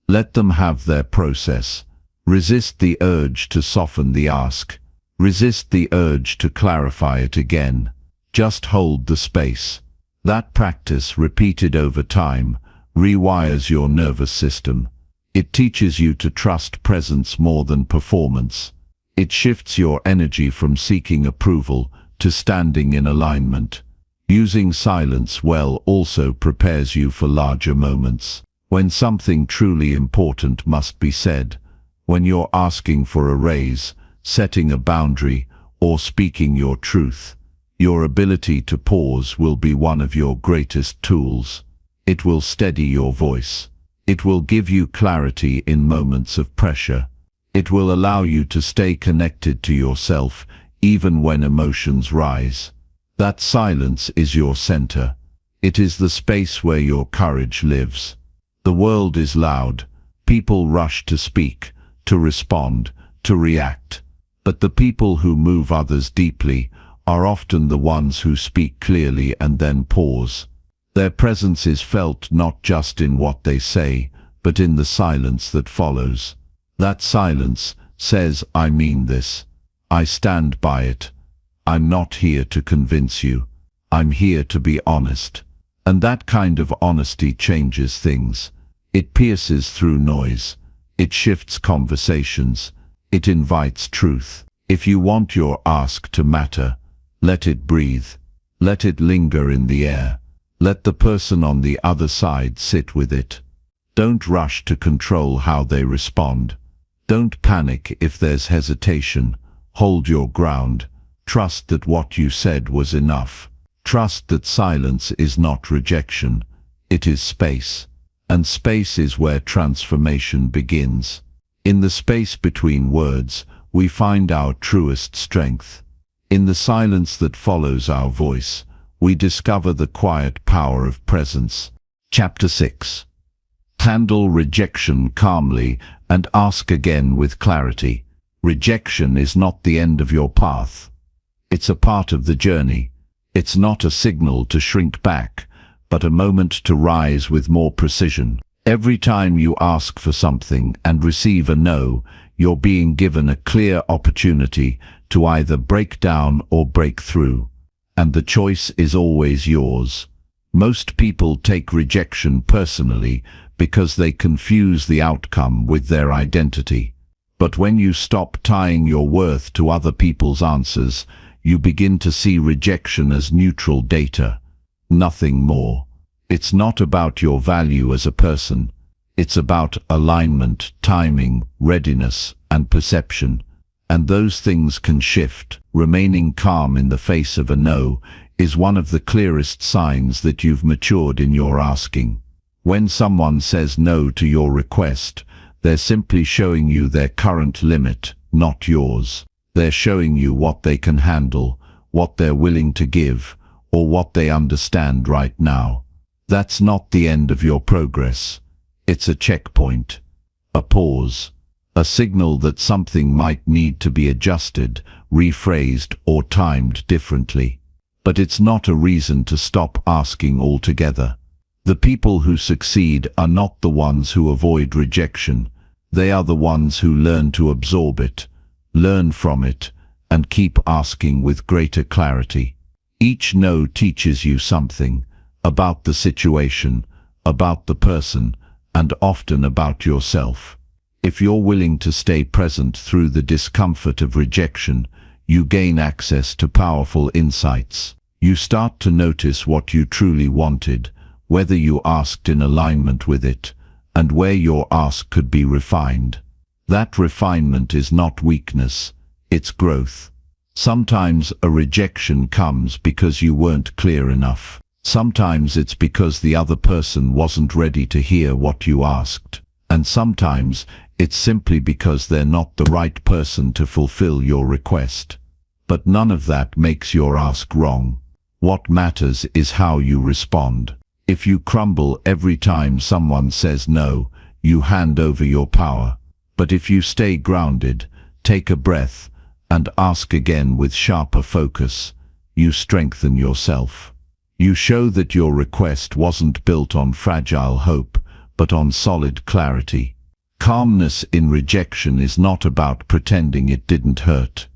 Let them have their process. Resist the urge to soften the ask. Resist the urge to clarify it again. Just hold the space. That practice, repeated over time, rewires your nervous system. It teaches you to trust presence more than performance. It shifts your energy from seeking approval to standing in alignment. Using silence well also prepares you for larger moments. When something truly important must be said, when you're asking for a raise, setting a boundary, or speaking your truth, your ability to pause will be one of your greatest tools. It will steady your voice. It will give you clarity in moments of pressure. It will allow you to stay connected to yourself even when emotions rise. That silence is your center. It is the space where your courage lives. The world is loud. People rush to speak, to respond, to react. But the people who move others deeply are often the ones who speak clearly and then pause. Their presence is felt not just in what they say, but in the silence that follows. That silence says, "I mean this. I stand by it. I'm not here to convince you. I'm here to be honest." And that kind of honesty changes things. It pierces through noise. It shifts conversations. It invites truth. If you want your ask to matter, let it breathe. Let it linger in the air. Let the person on the other side sit with it. Don't rush to control how they respond. Don't panic if there's hesitation. Hold your ground. Trust that what you said was enough. Trust that silence is not rejection. It is space. And space is where transformation begins. In the space between words, we find our truest strength. In the silence that follows our voice, we discover the quiet power of presence. Chapter 6. Handle rejection calmly and ask again with clarity. Rejection is not the end of your path. It's a part of the journey. It's not a signal to shrink back, but a moment to rise with more precision. Every time you ask for something and receive a no, you're being given a clear opportunity to either break down or break through. And the choice is always yours. Most people take rejection personally because they confuse the outcome with their identity. But when you stop tying your worth to other people's answers, you begin to see rejection as neutral data. Nothing more. It's not about your value as a person. It's about alignment, timing, readiness, and perception. And those things can shift. Remaining calm in the face of a no is one of the clearest signs that you've matured in your asking. When someone says no to your request, they're simply showing you their current limit, not yours. They're showing you what they can handle, what they're willing to give, or what they understand right now. That's not the end of your progress. It's a checkpoint, a pause, a signal that something might need to be adjusted, rephrased, or timed differently. But it's not a reason to stop asking altogether. The people who succeed are not the ones who avoid rejection. They are the ones who learn to absorb it, learn from it, and keep asking with greater clarity. Each no teaches you something about the situation, about the person, and often about yourself. If you're willing to stay present through the discomfort of rejection, you gain access to powerful insights. You start to notice what you truly wanted, whether you asked in alignment with it, and where your ask could be refined. That refinement is not weakness, it's growth. Sometimes a rejection comes because you weren't clear enough. Sometimes it's because the other person wasn't ready to hear what you asked. And sometimes it's simply because they're not the right person to fulfill your request. But none of that makes your ask wrong. What matters is how you respond. If you crumble every time someone says no, you hand over your power. But if you stay grounded, take a breath, and ask again with sharper focus, you strengthen yourself. You show that your request wasn't built on fragile hope, but on solid clarity. Calmness in rejection is not about pretending it didn't hurt.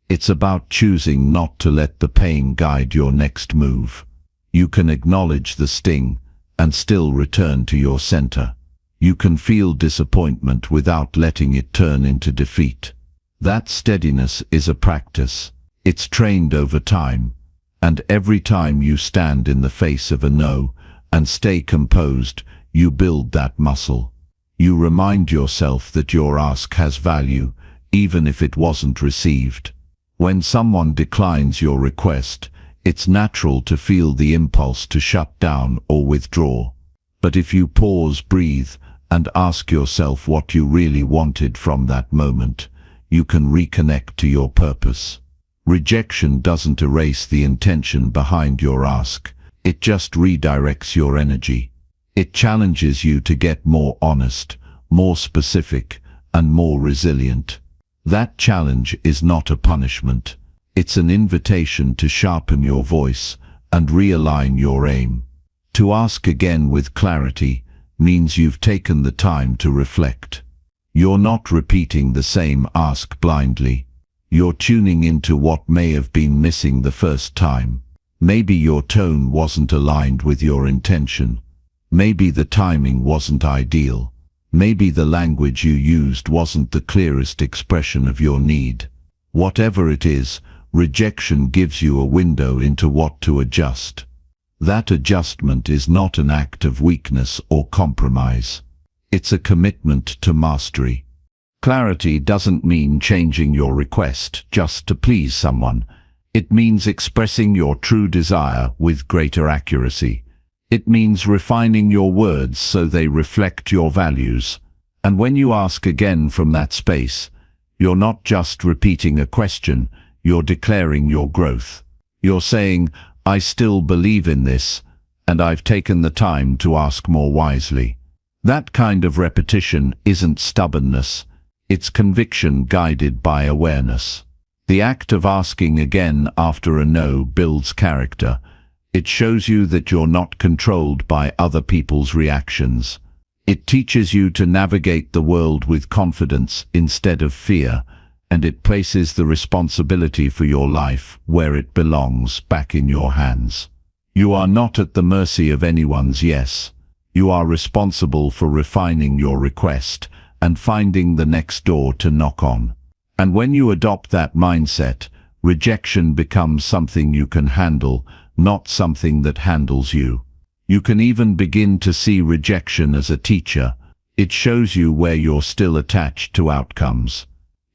It's about choosing not to let the pain guide your next move. You can acknowledge the sting and still return to your center. You can feel disappointment without letting it turn into defeat. That steadiness is a practice. It's trained over time. And every time you stand in the face of a no and stay composed, you build that muscle. You remind yourself that your ask has value, even if it wasn't received. When someone declines your request, it's natural to feel the impulse to shut down or withdraw. But if you pause, breathe, and ask yourself what you really wanted from that moment, you can reconnect to your purpose. Rejection doesn't erase the intention behind your ask. It just redirects your energy. It challenges you to get more honest, more specific, and more resilient. That challenge is not a punishment. It's an invitation to sharpen your voice and realign your aim. To ask again with clarity means you've taken the time to reflect. You're not repeating the same ask blindly. You're tuning into what may have been missing the first time. Maybe your tone wasn't aligned with your intention. Maybe the timing wasn't ideal. Maybe the language you used wasn't the clearest expression of your need. Whatever it is, rejection gives you a window into what to adjust. That adjustment is not an act of weakness or compromise. It's a commitment to mastery. Clarity doesn't mean changing your request just to please someone. It means expressing your true desire with greater accuracy. It means refining your words so they reflect your values. And when you ask again from that space, you're not just repeating a question, you're declaring your growth. You're saying, I still believe in this, and I've taken the time to ask more wisely. That kind of repetition isn't stubbornness, it's conviction guided by awareness. The act of asking again after a no builds character. It shows you that you're not controlled by other people's reactions. It teaches you to navigate the world with confidence instead of fear, and it places the responsibility for your life where it belongs, back in your hands. You are not at the mercy of anyone's yes. You are responsible for refining your request and finding the next door to knock on. And when you adopt that mindset, rejection becomes something you can handle, not something that handles you. You can even begin to see rejection as a teacher. It shows you where you're still attached to outcomes.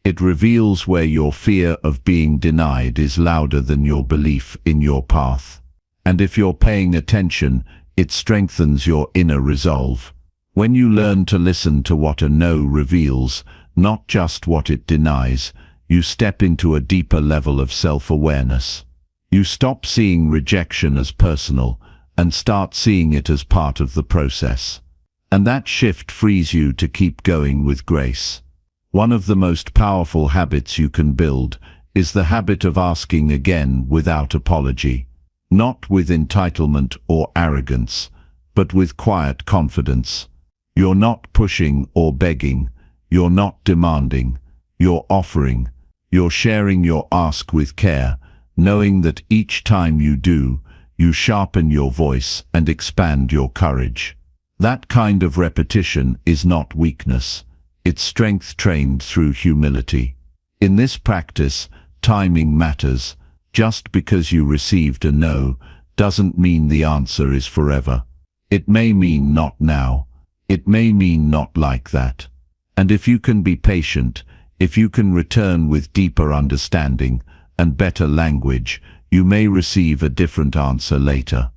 It reveals where your fear of being denied is louder than your belief in your path. And if you're paying attention, it strengthens your inner resolve. When you learn to listen to what a no reveals, not just what it denies, you step into a deeper level of self-awareness. You stop seeing rejection as personal and start seeing it as part of the process. And that shift frees you to keep going with grace. One of the most powerful habits you can build is the habit of asking again without apology, not with entitlement or arrogance, but with quiet confidence. You're not pushing or begging, you're not demanding, you're offering, you're sharing your ask with care, knowing that each time you do, you sharpen your voice and expand your courage. That kind of repetition is not weakness, it's strength trained through humility. In this practice, timing matters. Just because you received a no doesn't mean the answer is forever. It may mean not now. It may mean not like that. And if you can be patient, if you can return with deeper understanding and better language, you may receive a different answer later.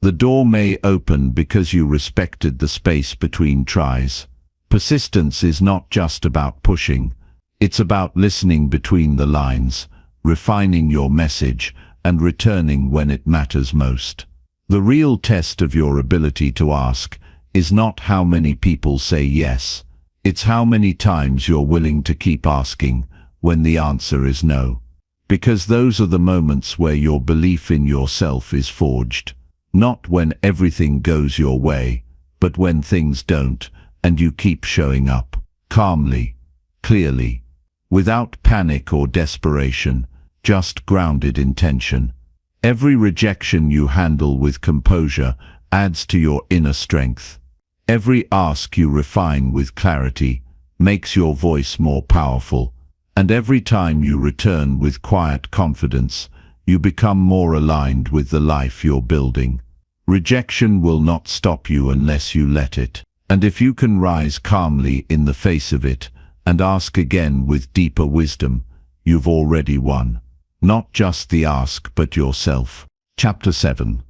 The door may open because you respected the space between tries. Persistence is not just about pushing. It's about listening between the lines, refining your message, and returning when it matters most. The real test of your ability to ask is not how many people say yes. It's how many times you're willing to keep asking when the answer is no. Because those are the moments where your belief in yourself is forged. Not when everything goes your way, but when things don't, and you keep showing up, calmly, clearly, without panic or desperation, just grounded intention. Every rejection you handle with composure adds to your inner strength. Every ask you refine with clarity makes your voice more powerful, and every time you return with quiet confidence, you become more aligned with the life you're building. Rejection will not stop you unless you let it. And if you can rise calmly in the face of it and ask again with deeper wisdom, you've already won. Not just the ask, but yourself. Chapter 7.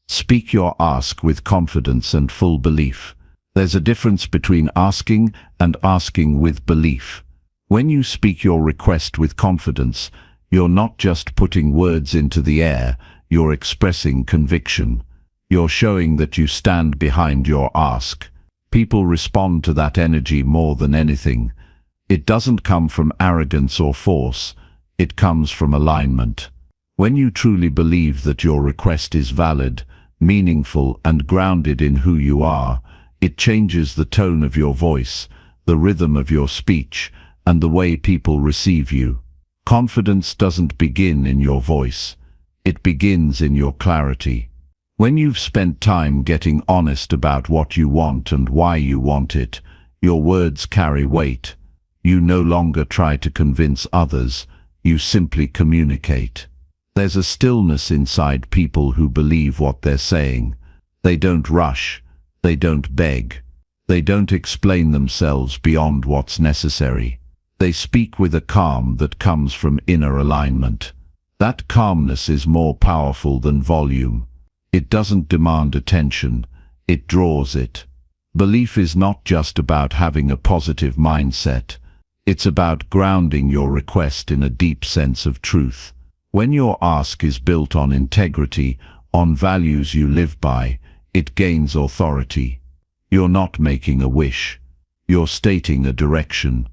Speak your ask with confidence and full belief. There's a difference between asking and asking with belief. When you speak your request with confidence, you're not just putting words into the air, you're expressing conviction. You're showing that you stand behind your ask. People respond to that energy more than anything. It doesn't come from arrogance or force. It comes from alignment. When you truly believe that your request is valid, meaningful, and grounded in who you are, it changes the tone of your voice, the rhythm of your speech, and the way people receive you. Confidence doesn't begin in your voice. It begins in your clarity. When you've spent time getting honest about what you want and why you want it, your words carry weight. You no longer try to convince others, you simply communicate. There's a stillness inside people who believe what they're saying. They don't rush, they don't beg, they don't explain themselves beyond what's necessary. They speak with a calm that comes from inner alignment. That calmness is more powerful than volume. It doesn't demand attention, it draws it. Belief is not just about having a positive mindset. It's about grounding your request in a deep sense of truth. When your ask is built on integrity, on values you live by, it gains authority. You're not making a wish. You're stating a direction.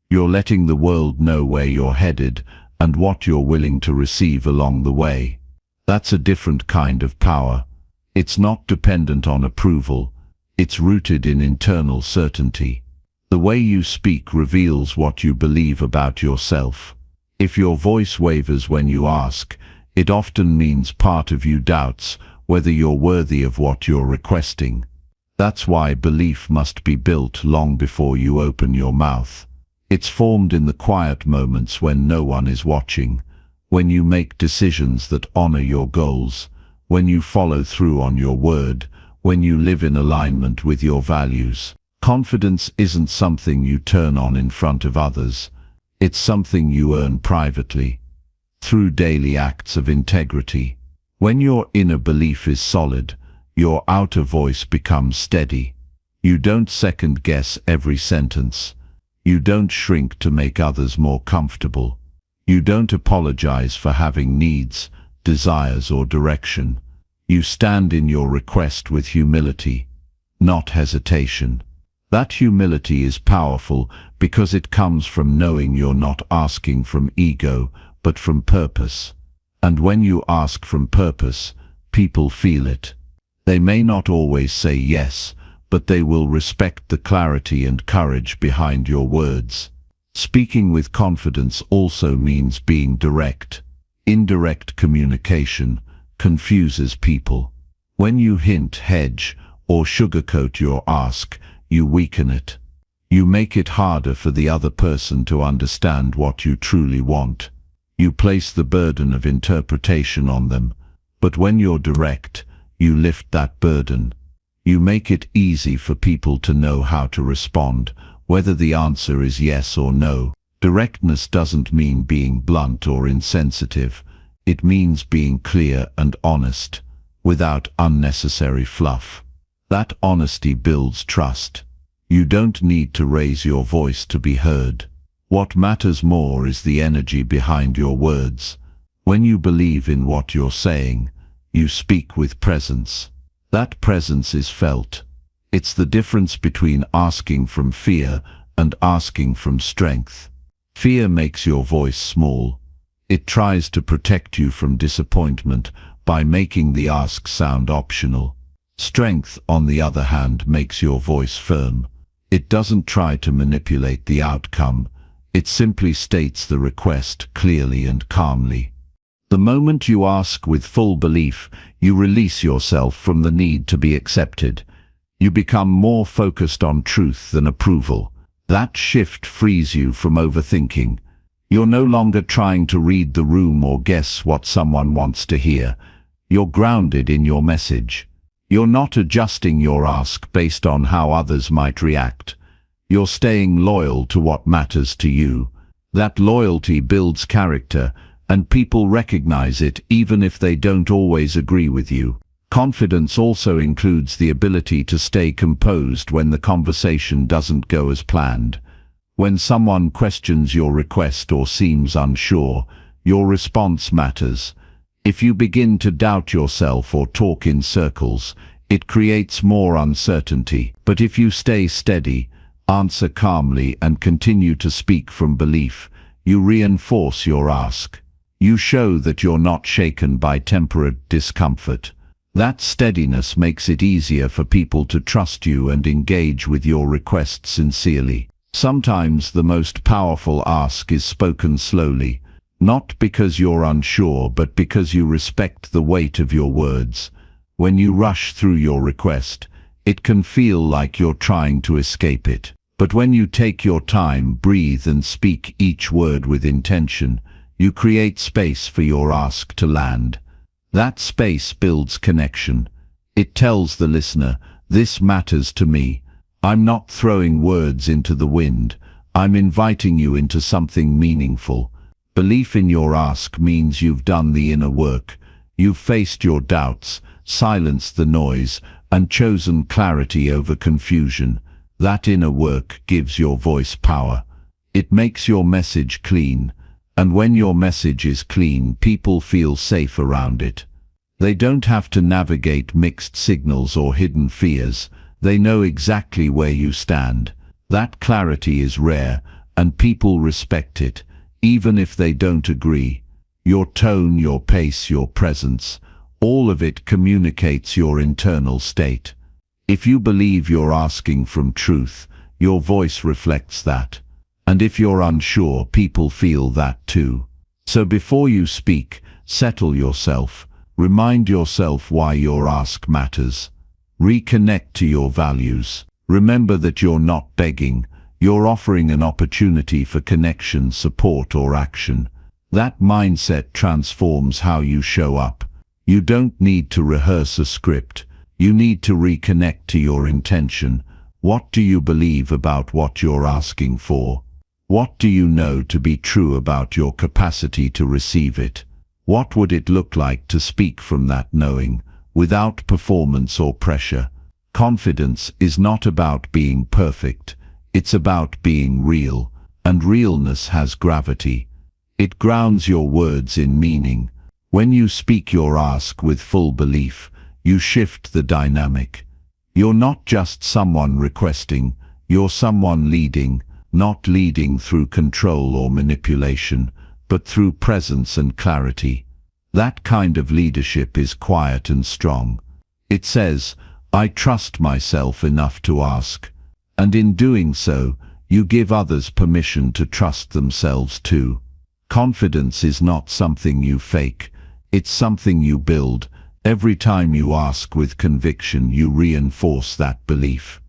You're letting the world know where you're headed and what you're willing to receive along the way. That's a different kind of power. It's not dependent on approval. It's rooted in internal certainty. The way you speak reveals what you believe about yourself. If your voice wavers when you ask, it often means part of you doubts whether you're worthy of what you're requesting. That's why belief must be built long before you open your mouth. It's formed in the quiet moments when no one is watching, when you make decisions that honor your goals, when you follow through on your word, when you live in alignment with your values. Confidence isn't something you turn on in front of others. It's something you earn privately, through daily acts of integrity. When your inner belief is solid, your outer voice becomes steady. You don't second-guess every sentence. You don't shrink to make others more comfortable. You don't apologize for having needs, desires, or direction. You stand in your request with humility. not hesitation. That humility is powerful because it comes from knowing you're not asking from ego, but from purpose. And when you ask from purpose, people feel it. They may not always say yes, but they will respect the clarity and courage behind your words. Speaking with confidence also means being direct. Indirect communication confuses people. When you hint, hedge, or sugarcoat your ask, you weaken it. You make it harder for the other person to understand what you truly want. You place the burden of interpretation on them. But when you're direct, you lift that burden. You make it easy for people to know how to respond, whether the answer is yes or no. Directness doesn't mean being blunt or insensitive. It means being clear and honest, without unnecessary fluff. That honesty builds trust. You don't need to raise your voice to be heard. What matters more is the energy behind your words. When you believe in what you're saying, you speak with presence. That presence is felt. It's the difference between asking from fear and asking from strength. Fear makes your voice small. It tries to protect you from disappointment by making the ask sound optional. Strength, on the other hand, makes your voice firm. It doesn't try to manipulate the outcome. It simply states the request clearly and calmly. The moment you ask with full belief, you release yourself from the need to be accepted. You become more focused on truth than approval. That shift frees you from overthinking. You're no longer trying to read the room or guess what someone wants to hear. You're grounded in your message. You're not adjusting your ask based on how others might react. You're staying loyal to what matters to you. That loyalty builds character, and people recognize it even if they don't always agree with you. Confidence also includes the ability to stay composed when the conversation doesn't go as planned. When someone questions your request or seems unsure, your response matters. If you begin to doubt yourself or talk in circles, it creates more uncertainty. But if you stay steady, answer calmly, and continue to speak from belief, you reinforce your ask. You show that you're not shaken by temporary discomfort. That steadiness makes it easier for people to trust you and engage with your request sincerely. Sometimes the most powerful ask is spoken slowly, not because you're unsure, but because you respect the weight of your words. When you rush through your request, it can feel like you're trying to escape it. But when you take your time, breathe, and speak each word with intention, you create space for your ask to land. That space builds connection. It tells the listener, "This matters to me. I'm not throwing words into the wind. I'm inviting you into something meaningful." Belief in your ask means you've done the inner work. You've faced your doubts, silenced the noise, and chosen clarity over confusion. That inner work gives your voice power. It makes your message clean. And when your message is clean, people feel safe around it. They don't have to navigate mixed signals or hidden fears. They know exactly where you stand. That clarity is rare, and people respect it, even if they don't agree. Your tone, your pace, your presence, all of it communicates your internal state. If you believe you're asking from truth, your voice reflects that. And if you're unsure, people feel that too. So before you speak, settle yourself. Remind yourself why your ask matters. Reconnect to your values. Remember that you're not begging. You're offering an opportunity for connection, support, or action. That mindset transforms how you show up. You don't need to rehearse a script. You need to reconnect to your intention. What do you believe about what you're asking for? What do you know to be true about your capacity to receive it? What would it look like to speak from that knowing, without performance or pressure? Confidence is not about being perfect. It's about being real, and realness has gravity. It grounds your words in meaning. When you speak your ask with full belief, you shift the dynamic. You're not just someone requesting, you're someone leading, not leading through control or manipulation, but through presence and clarity. That kind of leadership is quiet and strong. It says, I trust myself enough to ask. And in doing so, you give others permission to trust themselves too. Confidence is not something you fake, it's something you build. Every time you ask with conviction, you reinforce that belief.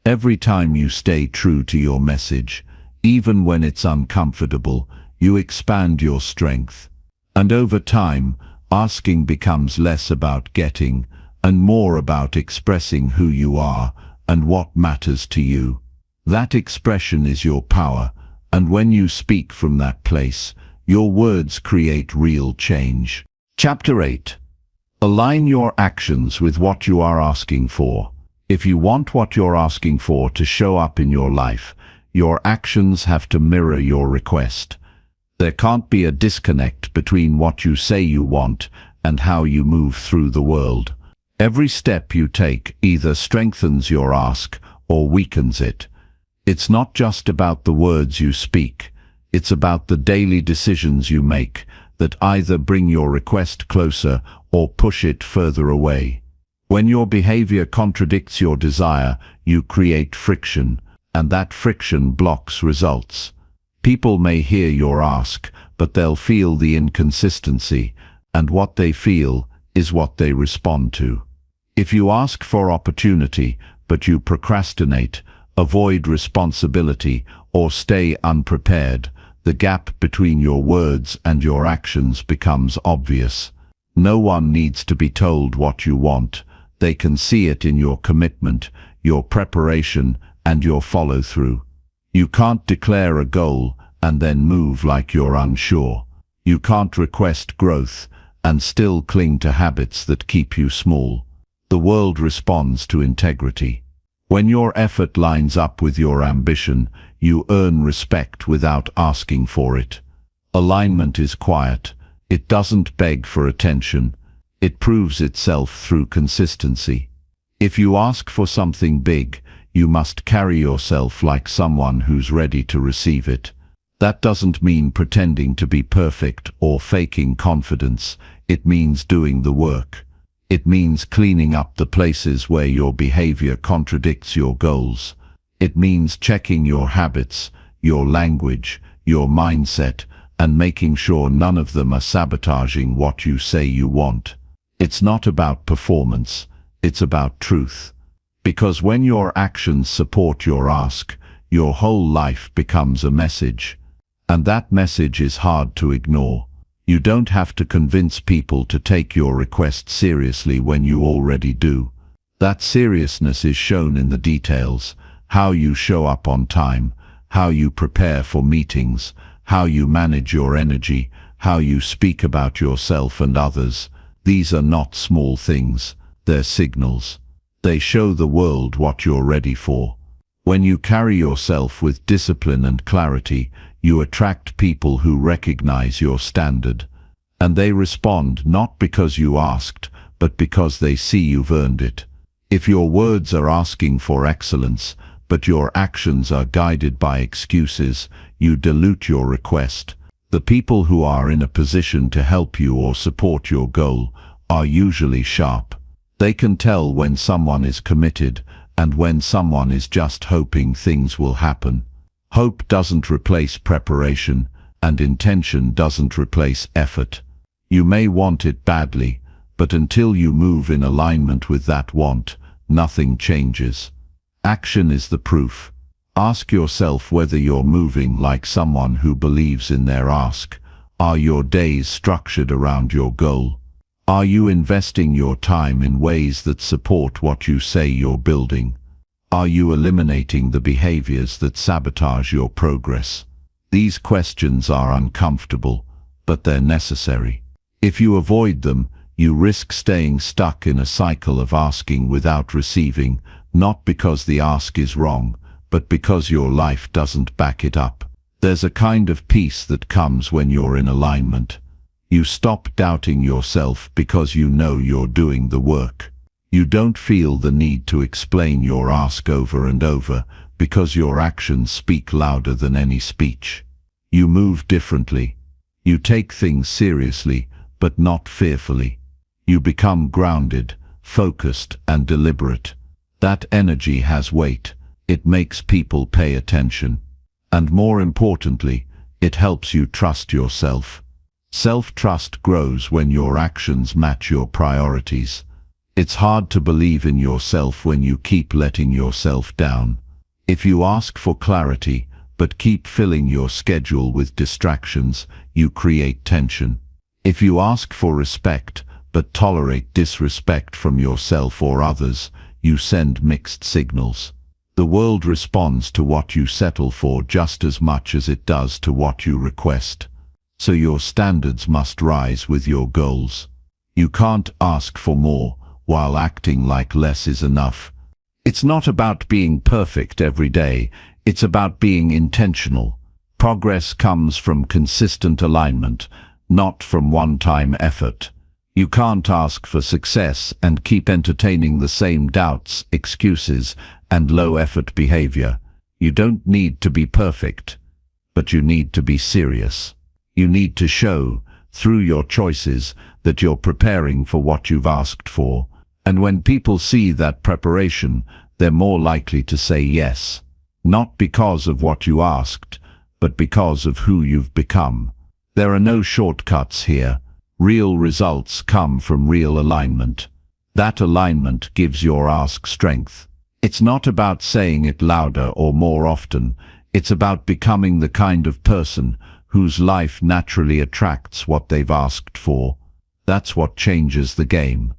Every time you stay true to your message, even when it's uncomfortable, you expand your strength. And over time, asking becomes less about getting and more about expressing who you are and what matters to you. That expression is your power, and when you speak from that place, your words create real change. Chapter 8. Align your actions with what you are asking for. If you want what you're asking for to show up in your life, your actions have to mirror your request. There can't be a disconnect between what you say you want and how you move through the world. Every step you take either strengthens your ask or weakens it. It's not just about the words you speak, it's about the daily decisions you make that either bring your request closer or push it further away. When your behavior contradicts your desire, you create friction, and that friction blocks results. People may hear your ask, but they'll feel the inconsistency, and what they feel is what they respond to. If you ask for opportunity, but you procrastinate, avoid responsibility, or stay unprepared, the gap between your words and your actions becomes obvious. No one needs to be told what you want. They can see it in your commitment, your preparation, and your follow-through. You can't declare a goal and then move like you're unsure. You can't request growth and still cling to habits that keep you small. The world responds to integrity. When your effort lines up with your ambition, you earn respect without asking for it. Alignment is quiet. It doesn't beg for attention. It proves itself through consistency. If you ask for something big, you must carry yourself like someone who's ready to receive it. That doesn't mean pretending to be perfect or faking confidence. It means doing the work. It means cleaning up the places where your behavior contradicts your goals. It means checking your habits, your language, your mindset, and making sure none of them are sabotaging what you say you want. It's not about performance, it's about truth. Because when your actions support your ask, your whole life becomes a message. And that message is hard to ignore. You don't have to convince people to take your request seriously when you already do. That seriousness is shown in the details: how you show up on time, how you prepare for meetings, how you manage your energy, how you speak about yourself and others. These are not small things, they're signals. They show the world what you're ready for. When you carry yourself with discipline and clarity, you attract people who recognize your standard. And they respond not because you asked, but because they see you've earned it. If your words are asking for excellence, but your actions are guided by excuses, you dilute your request. The people who are in a position to help you or support your goal are usually sharp. They can tell when someone is committed and when someone is just hoping things will happen. Hope doesn't replace preparation, and intention doesn't replace effort. You may want it badly, but until you move in alignment with that want, nothing changes. Action is the proof. Ask yourself whether you're moving like someone who believes in their ask. Are your days structured around your goal? Are you investing your time in ways that support what you say you're building? Are you eliminating the behaviors that sabotage your progress? These questions are uncomfortable, but they're necessary. If you avoid them, you risk staying stuck in a cycle of asking without receiving, not because the ask is wrong, but because your life doesn't back it up. There's a kind of peace that comes when you're in alignment. You stop doubting yourself because you know you're doing the work. You don't feel the need to explain your ask over and over because your actions speak louder than any speech. You move differently. You take things seriously, but not fearfully. You become grounded, focused, and deliberate. That energy has weight. It makes people pay attention. And more importantly, it helps you trust yourself. Self-trust grows when your actions match your priorities. It's hard to believe in yourself when you keep letting yourself down. If you ask for clarity, but keep filling your schedule with distractions, you create tension. If you ask for respect, but tolerate disrespect from yourself or others, you send mixed signals. The world responds to what you settle for just as much as it does to what you request. So your standards must rise with your goals. You can't ask for more while acting like less is enough. It's not about being perfect every day. It's about being intentional. Progress comes from consistent alignment, not from one-time effort. You can't ask for success and keep entertaining the same doubts, excuses, and low-effort behavior. You don't need to be perfect, but you need to be serious. You need to show, through your choices, that you're preparing for what you've asked for. And when people see that preparation, they're more likely to say yes. Not because of what you asked, but because of who you've become. There are no shortcuts here. Real results come from real alignment. That alignment gives your ask strength. It's not about saying it louder or more often. It's about becoming the kind of person whose life naturally attracts what they've asked for. That's what changes the game.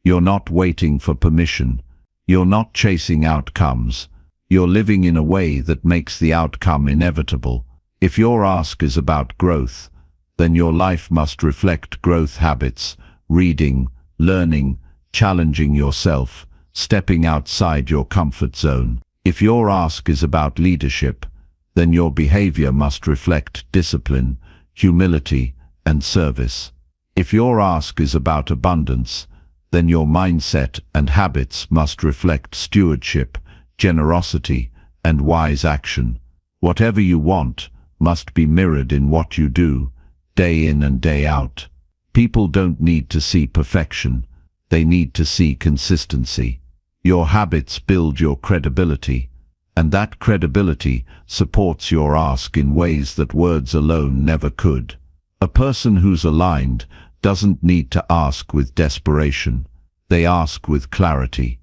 You're not waiting for permission. You're not chasing outcomes. You're living in a way that makes the outcome inevitable. If your ask is about growth, then your life must reflect growth habits, reading, learning, challenging yourself, stepping outside your comfort zone. If your ask is about leadership, then your behavior must reflect discipline, humility, and service. If your ask is about abundance, then your mindset and habits must reflect stewardship, generosity, and wise action. Whatever you want must be mirrored in what you do, day in and day out. People don't need to see perfection. They need to see consistency. Your habits build your credibility, and that credibility supports your ask in ways that words alone never could. A person who's aligned doesn't need to ask with desperation. They ask with clarity.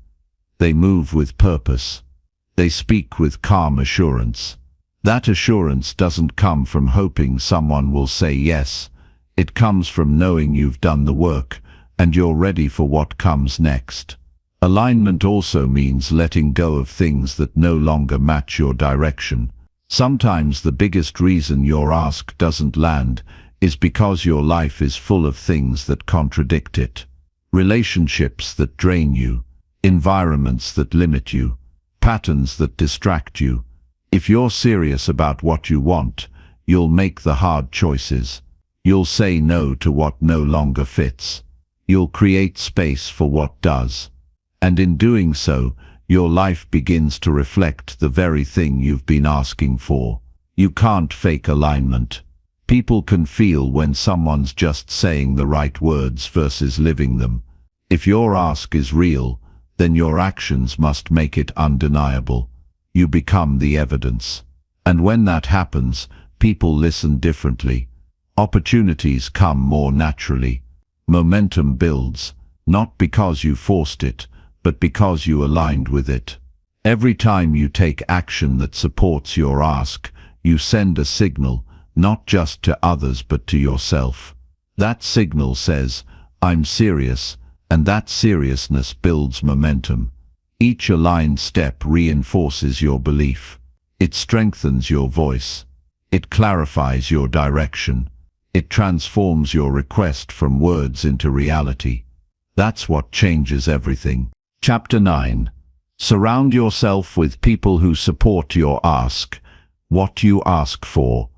They move with purpose. They speak with calm assurance. That assurance doesn't come from hoping someone will say yes. It comes from knowing you've done the work and you're ready for what comes next. Alignment also means letting go of things that no longer match your direction. Sometimes the biggest reason your ask doesn't land is because your life is full of things that contradict it. Relationships that drain you, environments that limit you, patterns that distract you. If you're serious about what you want, you'll make the hard choices. You'll say no to what no longer fits. You'll create space for what does. And in doing so, your life begins to reflect the very thing you've been asking for. You can't fake alignment. People can feel when someone's just saying the right words versus living them. If your ask is real, then your actions must make it undeniable. You become the evidence. And when that happens, people listen differently. Opportunities come more naturally. Momentum builds, not because you forced it, but because you aligned with it. Every time you take action that supports your ask, you send a signal, not just to others but to yourself. That signal says, I'm serious, and that seriousness builds momentum. Each aligned step reinforces your belief. It strengthens your voice. It clarifies your direction. It transforms your request from words into reality. That's what changes everything. Chapter 9. Surround yourself with people who support your ask. What you ask for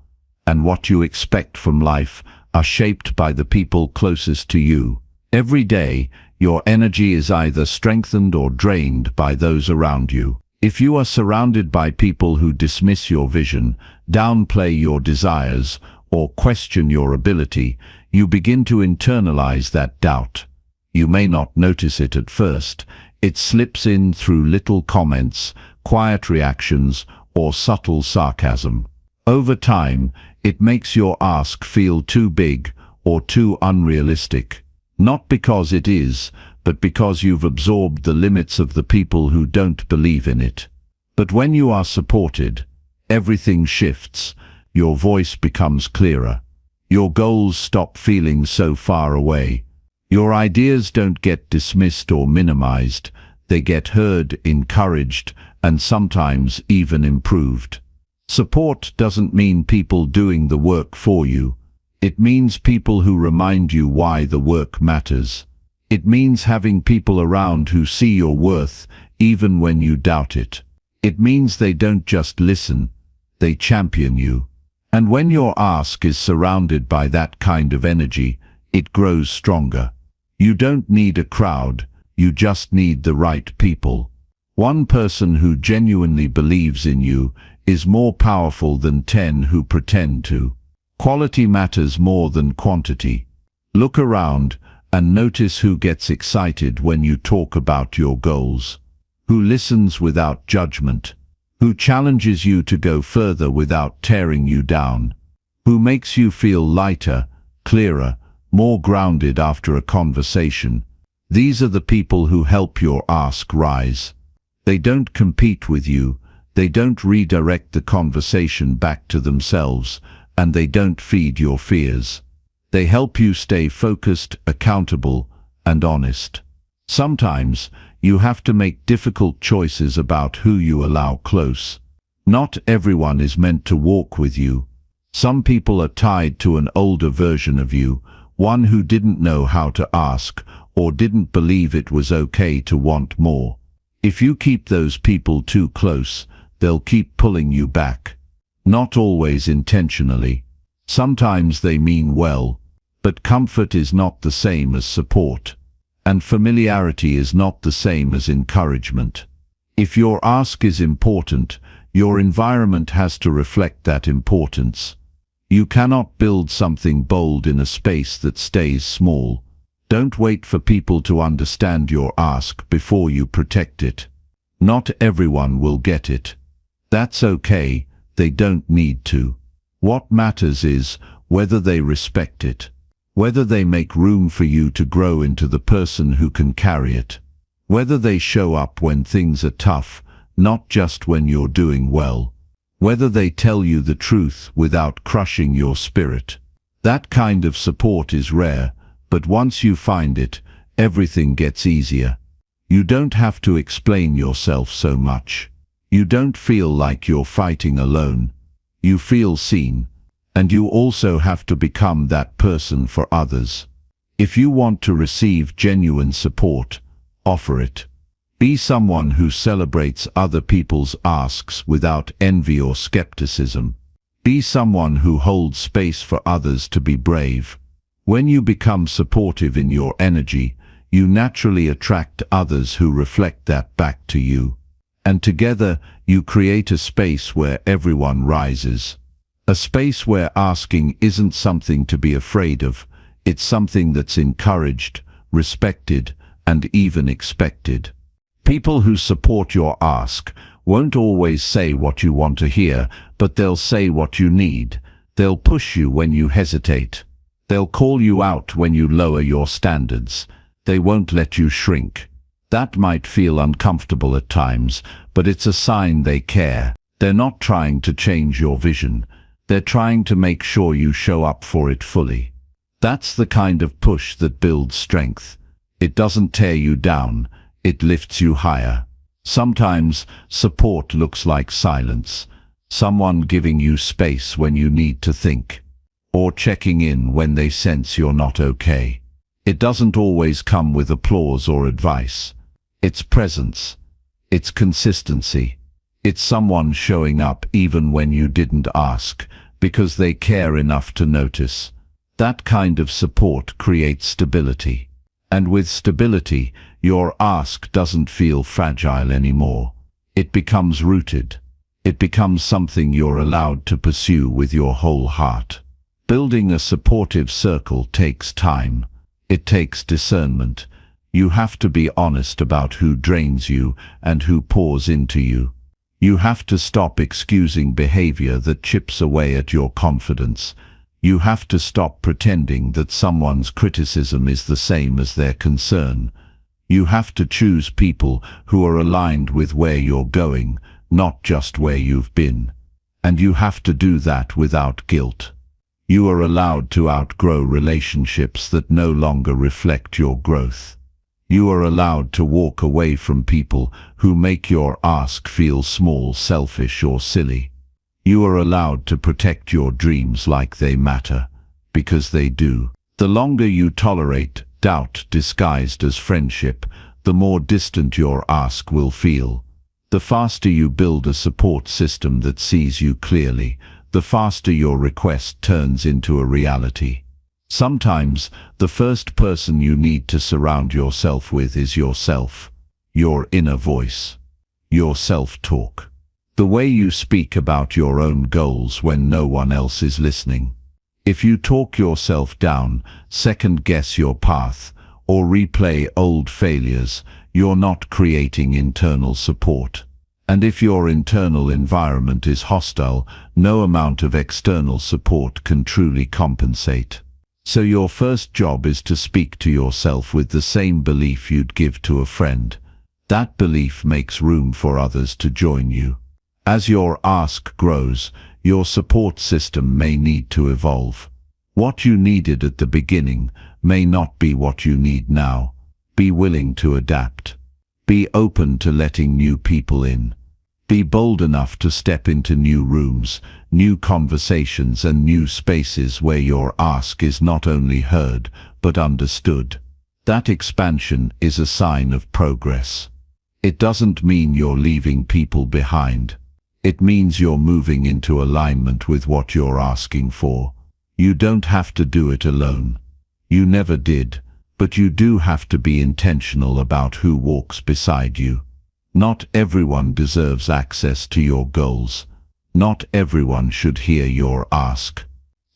and what you expect from life are shaped by the people closest to you. Every day, Your energy is either strengthened or drained by those around you. If you are surrounded by people who dismiss your vision, downplay your desires, or question your ability, you begin to internalize that doubt. You may not notice it at first. It slips in through little comments, quiet reactions, or subtle sarcasm. Over time, it makes your ask feel too big or too unrealistic. Not because it is, but because you've absorbed the limits of the people who don't believe in it. But when you are supported, everything shifts. Your voice becomes clearer. Your goals stop feeling so far away. Your ideas don't get dismissed or minimized. They get heard, encouraged, and sometimes even improved. Support doesn't mean people doing the work for you. It means people who remind you why the work matters. It means having people around who see your worth, even when you doubt it. It means they don't just listen, they champion you. And when your ask is surrounded by that kind of energy, it grows stronger. You don't need a crowd, you just need the right people. One person who genuinely believes in you is more powerful than 10 who pretend to. Quality matters more than quantity. Look around and notice who gets excited when you talk about your goals, who listens without judgment, who challenges you to go further without tearing you down, who makes you feel lighter, clearer, more grounded after a conversation. These are the people who help your ask rise. They don't compete with you, they don't redirect the conversation back to themselves, and they don't feed your fears. They help you stay focused, accountable, and honest. Sometimes, you have to make difficult choices about who you allow close. Not everyone is meant to walk with you. Some people are tied to an older version of you, one who didn't know how to ask, or didn't believe it was okay to want more. If you keep those people too close, they'll keep pulling you back. Not always intentionally. Sometimes they mean well, but comfort is not the same as support. And familiarity is not the same as encouragement. If your ask is important, your environment has to reflect that importance. You cannot build something bold in a space that stays small. Don't wait for people to understand your ask before you protect it. Not everyone will get it. That's okay, they don't need to. What matters is whether they respect it. Whether they make room for you to grow into the person who can carry it. Whether they show up when things are tough, not just when you're doing well. Whether they tell you the truth without crushing your spirit. That kind of support is rare, but once you find it, everything gets easier. You don't have to explain yourself so much. You don't feel like you're fighting alone. You feel seen. And you also have to become that person for others. If you want to receive genuine support, offer it. Be someone who celebrates other people's asks without envy or skepticism. Be someone who holds space for others to be brave. When you become supportive in your energy, you naturally attract others who reflect that back to you. And together, you create a space where everyone rises. A space where asking isn't something to be afraid of, it's something that's encouraged, respected, and even expected. People who support your ask won't always say what you want to hear, but they'll say what you need. They'll push you when you hesitate. They'll call you out when you lower your standards. They won't let you shrink. That might feel uncomfortable at times, but it's a sign they care. They're not trying to change your vision. They're trying to make sure you show up for it fully. That's the kind of push that builds strength. It doesn't tear you down, it lifts you higher. Sometimes support looks like silence, someone giving you space when you need to think, or checking in when they sense you're not okay. It doesn't always come with applause or advice. It's presence. It's consistency. It's someone showing up even when you didn't ask, because they care enough to notice. That kind of support creates stability. And with stability, your ask doesn't feel fragile anymore. It becomes rooted. It becomes something you're allowed to pursue with your whole heart. Building a supportive circle takes time. It takes discernment. You have to be honest about who drains you and who pours into you. You have to stop excusing behavior that chips away at your confidence. You have to stop pretending that someone's criticism is the same as their concern. You have to choose people who are aligned with where you're going, not just where you've been. And you have to do that without guilt. You are allowed to outgrow relationships that no longer reflect your growth. You are allowed to walk away from people who make your ask feel small, selfish, or silly. You are allowed to protect your dreams like they matter, because they do. The longer you tolerate doubt disguised as friendship, the more distant your ask will feel. The faster you build a support system that sees you clearly, the faster your request turns into a reality. Sometimes, the first person you need to surround yourself with is yourself, your inner voice, your self-talk. The way you speak about your own goals when no one else is listening. If you talk yourself down, second-guess your path, or replay old failures, you're not creating internal support. And if your internal environment is hostile, no amount of external support can truly compensate. So your first job is to speak to yourself with the same belief you'd give to a friend. That belief makes room for others to join you. As your ask grows, your support system may need to evolve. What you needed at the beginning may not be what you need now. Be willing to adapt. Be open to letting new people in. Be bold enough to step into new rooms, new conversations, and new spaces where your ask is not only heard, but understood. That expansion is a sign of progress. It doesn't mean you're leaving people behind. It means you're moving into alignment with what you're asking for. You don't have to do it alone. You never did, but you do have to be intentional about who walks beside you. Not everyone deserves access to your goals. Not everyone should hear your ask.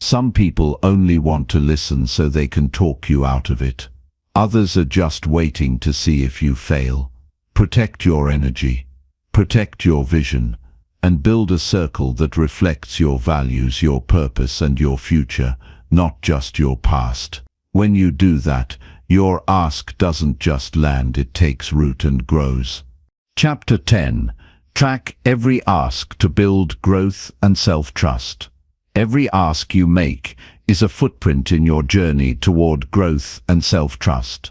Some people only want to listen so they can talk you out of it. Others are just waiting to see if you fail. Protect your energy. Protect your vision. And build a circle that reflects your values, your purpose, and your future, not just your past. When you do that, your ask doesn't just land, it takes root and grows. Chapter 10. Track every ask to build growth and self-trust. Every ask you make is a footprint in your journey toward growth and self-trust.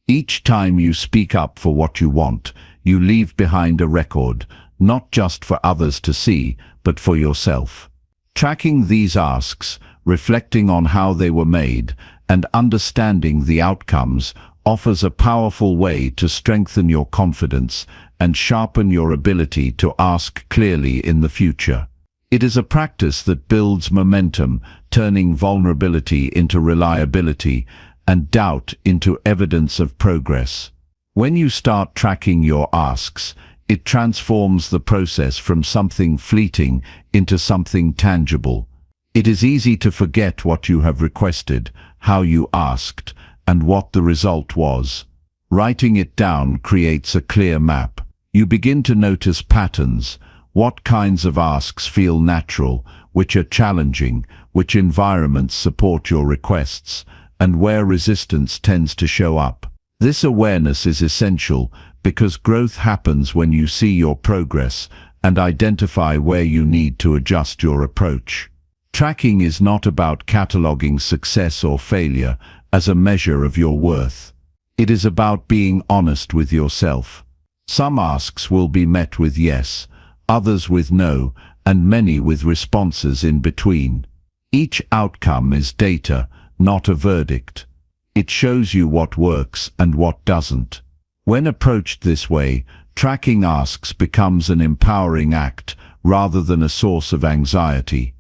Each time you speak up for what you want, you leave behind a record, not just for others to see, but for yourself. Tracking these asks, reflecting on how they were made, and understanding the outcomes offers a powerful way to strengthen your confidence and sharpen your ability to ask clearly in the future. It is a practice that builds momentum, turning vulnerability into reliability and doubt into evidence of progress. When you start tracking your asks, it transforms the process from something fleeting into something tangible. It is easy to forget what you have requested, how you asked, and what the result was. Writing it down creates a clear map. You begin to notice patterns. What kinds of asks feel natural, which are challenging, which environments support your requests, and where resistance tends to show up. This awareness is essential because growth happens when you see your progress and identify where you need to adjust your approach. Tracking is not about cataloging success or failure as a measure of your worth. It is about being honest with yourself. Some asks will be met with yes, others with no, and many with responses in between. Each outcome is data, not a verdict. It shows you what works and what doesn't. When approached this way, tracking asks becomes an empowering act rather than a source of anxiety.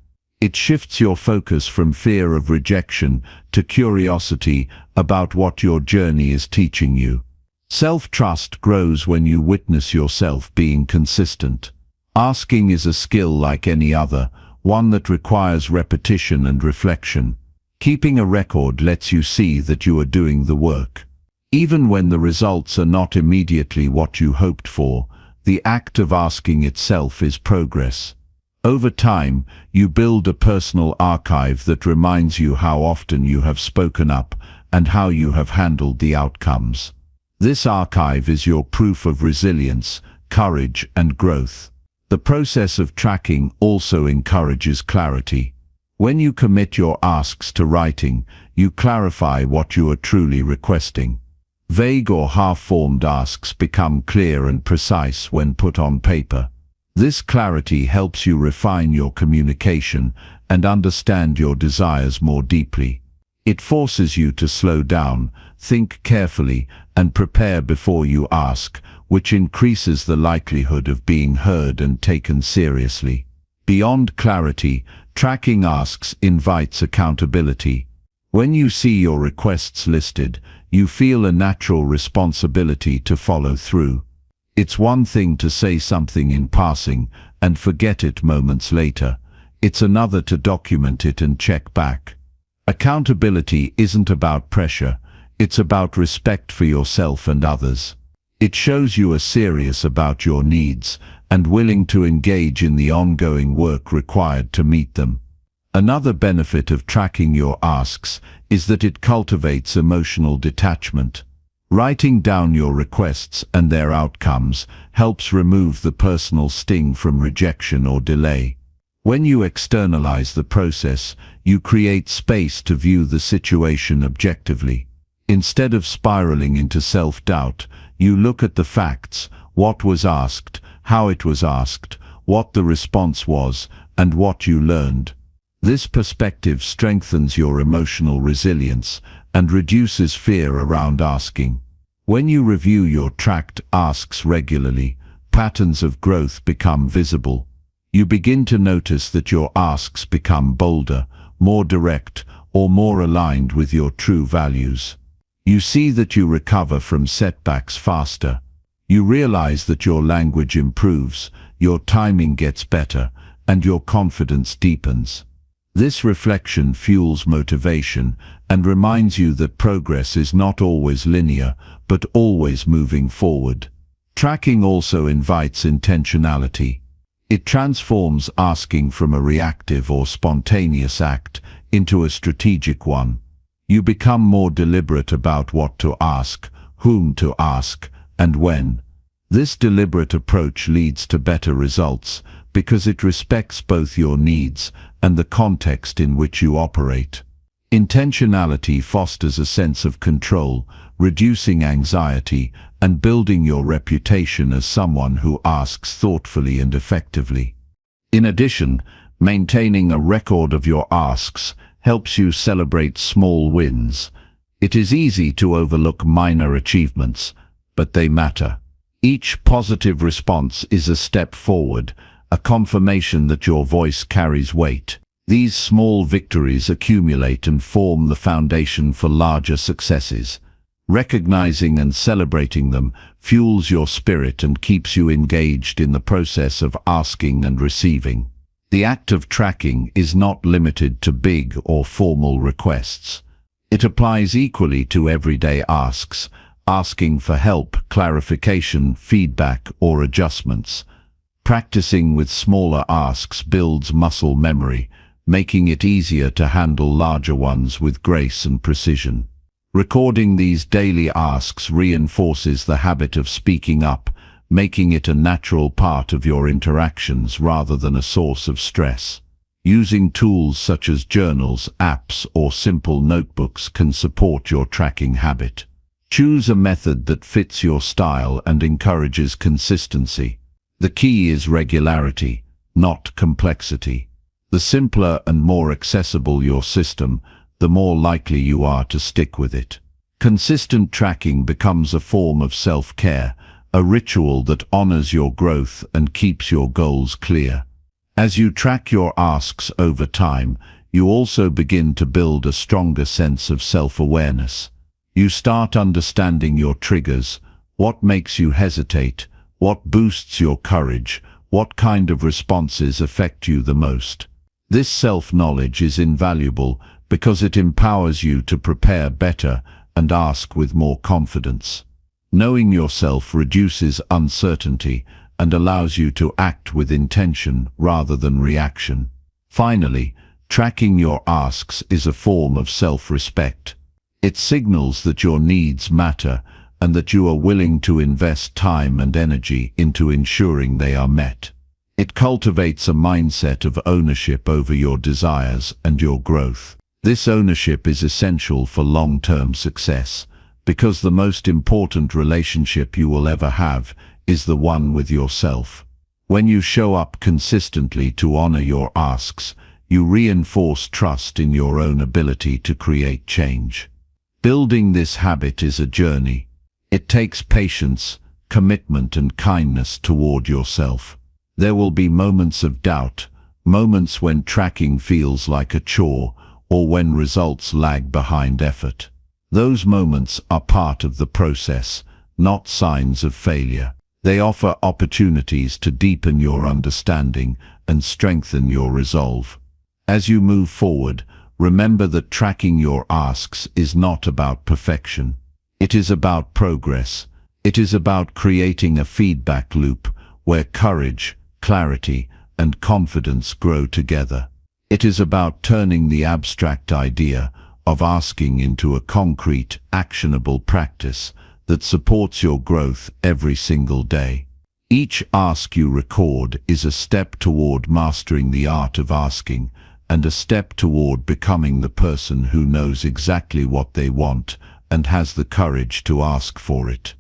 It shifts your focus from fear of rejection to curiosity about what your journey is teaching you. Self-trust grows when you witness yourself being consistent. Asking is a skill like any other, one that requires repetition and reflection. Keeping a record lets you see that you are doing the work. Even when the results are not immediately what you hoped for, the act of asking itself is progress. Over time, you build a personal archive that reminds you how often you have spoken up and how you have handled the outcomes. This archive is your proof of resilience, courage, and growth. The process of tracking also encourages clarity. When you commit your asks to writing, you clarify what you are truly requesting. Vague or half-formed asks become clear and precise when put on paper. This clarity helps you refine your communication and understand your desires more deeply. It forces you to slow down, think carefully, and prepare before you ask, which increases the likelihood of being heard and taken seriously. Beyond clarity, tracking asks invites accountability. When you see your requests listed, you feel a natural responsibility to follow through. It's one thing to say something in passing and forget it moments later. It's another to document it and check back. Accountability isn't about pressure, it's about respect for yourself and others. It shows you are serious about your needs and willing to engage in the ongoing work required to meet them. Another benefit of tracking your asks is that it cultivates emotional detachment. Writing down your requests and their outcomes helps remove the personal sting from rejection or delay. When you externalize the process, you create space to view the situation objectively. Instead of spiraling into self-doubt, you look at the facts: what was asked, how it was asked, what the response was, and what you learned. This perspective strengthens your emotional resilience and reduces fear around asking. When you review your tracked asks regularly, patterns of growth become visible. You begin to notice that your asks become bolder, more direct, or more aligned with your true values. You see that you recover from setbacks faster. You realize that your language improves, your timing gets better, and your confidence deepens. This reflection fuels motivation and reminds you that progress is not always linear, but always moving forward. Tracking also invites intentionality. It transforms asking from a reactive or spontaneous act into a strategic one. You become more deliberate about what to ask, whom to ask, and when. This deliberate approach leads to better results because it respects both your needs and the context in which you operate. Intentionality fosters a sense of control, reducing anxiety and building your reputation as someone who asks thoughtfully and effectively. In addition, maintaining a record of your asks helps you celebrate small wins. It is easy to overlook minor achievements, but they matter. Each positive response is a step forward, a confirmation that your voice carries weight. These small victories accumulate and form the foundation for larger successes. Recognizing and celebrating them fuels your spirit and keeps you engaged in the process of asking and receiving. The act of tracking is not limited to big or formal requests. It applies equally to everyday asks, asking for help, clarification, feedback, or adjustments. Practicing with smaller asks builds muscle memory, making it easier to handle larger ones with grace and precision. Recording these daily asks reinforces the habit of speaking up, making it a natural part of your interactions rather than a source of stress. Using tools such as journals, apps, or simple notebooks can support your tracking habit. Choose a method that fits your style and encourages consistency. The key is regularity, not complexity. The simpler and more accessible your system, the more likely you are to stick with it. Consistent tracking becomes a form of self-care, a ritual that honors your growth and keeps your goals clear. As you track your asks over time, you also begin to build a stronger sense of self-awareness. You start understanding your triggers, what makes you hesitate, what boosts your courage, what kind of responses affect you the most. This self-knowledge is invaluable because it empowers you to prepare better and ask with more confidence. Knowing yourself reduces uncertainty and allows you to act with intention rather than reaction. Finally, tracking your asks is a form of self-respect. It signals that your needs matter and that you are willing to invest time and energy into ensuring they are met. It cultivates a mindset of ownership over your desires and your growth. This ownership is essential for long-term success, because the most important relationship you will ever have is the one with yourself. When you show up consistently to honor your asks, you reinforce trust in your own ability to create change. Building this habit is a journey. It takes patience, commitment, and kindness toward yourself. There will be moments of doubt, moments when tracking feels like a chore, or when results lag behind effort. Those moments are part of the process, not signs of failure. They offer opportunities to deepen your understanding and strengthen your resolve. As you move forward, remember that tracking your asks is not about perfection. It is about progress. It is about creating a feedback loop where courage, clarity, and confidence grow together. It is about turning the abstract idea of asking into a concrete, actionable practice that supports your growth every single day. Each ask you record is a step toward mastering the art of asking, and a step toward becoming the person who knows exactly what they want and has the courage to ask for it.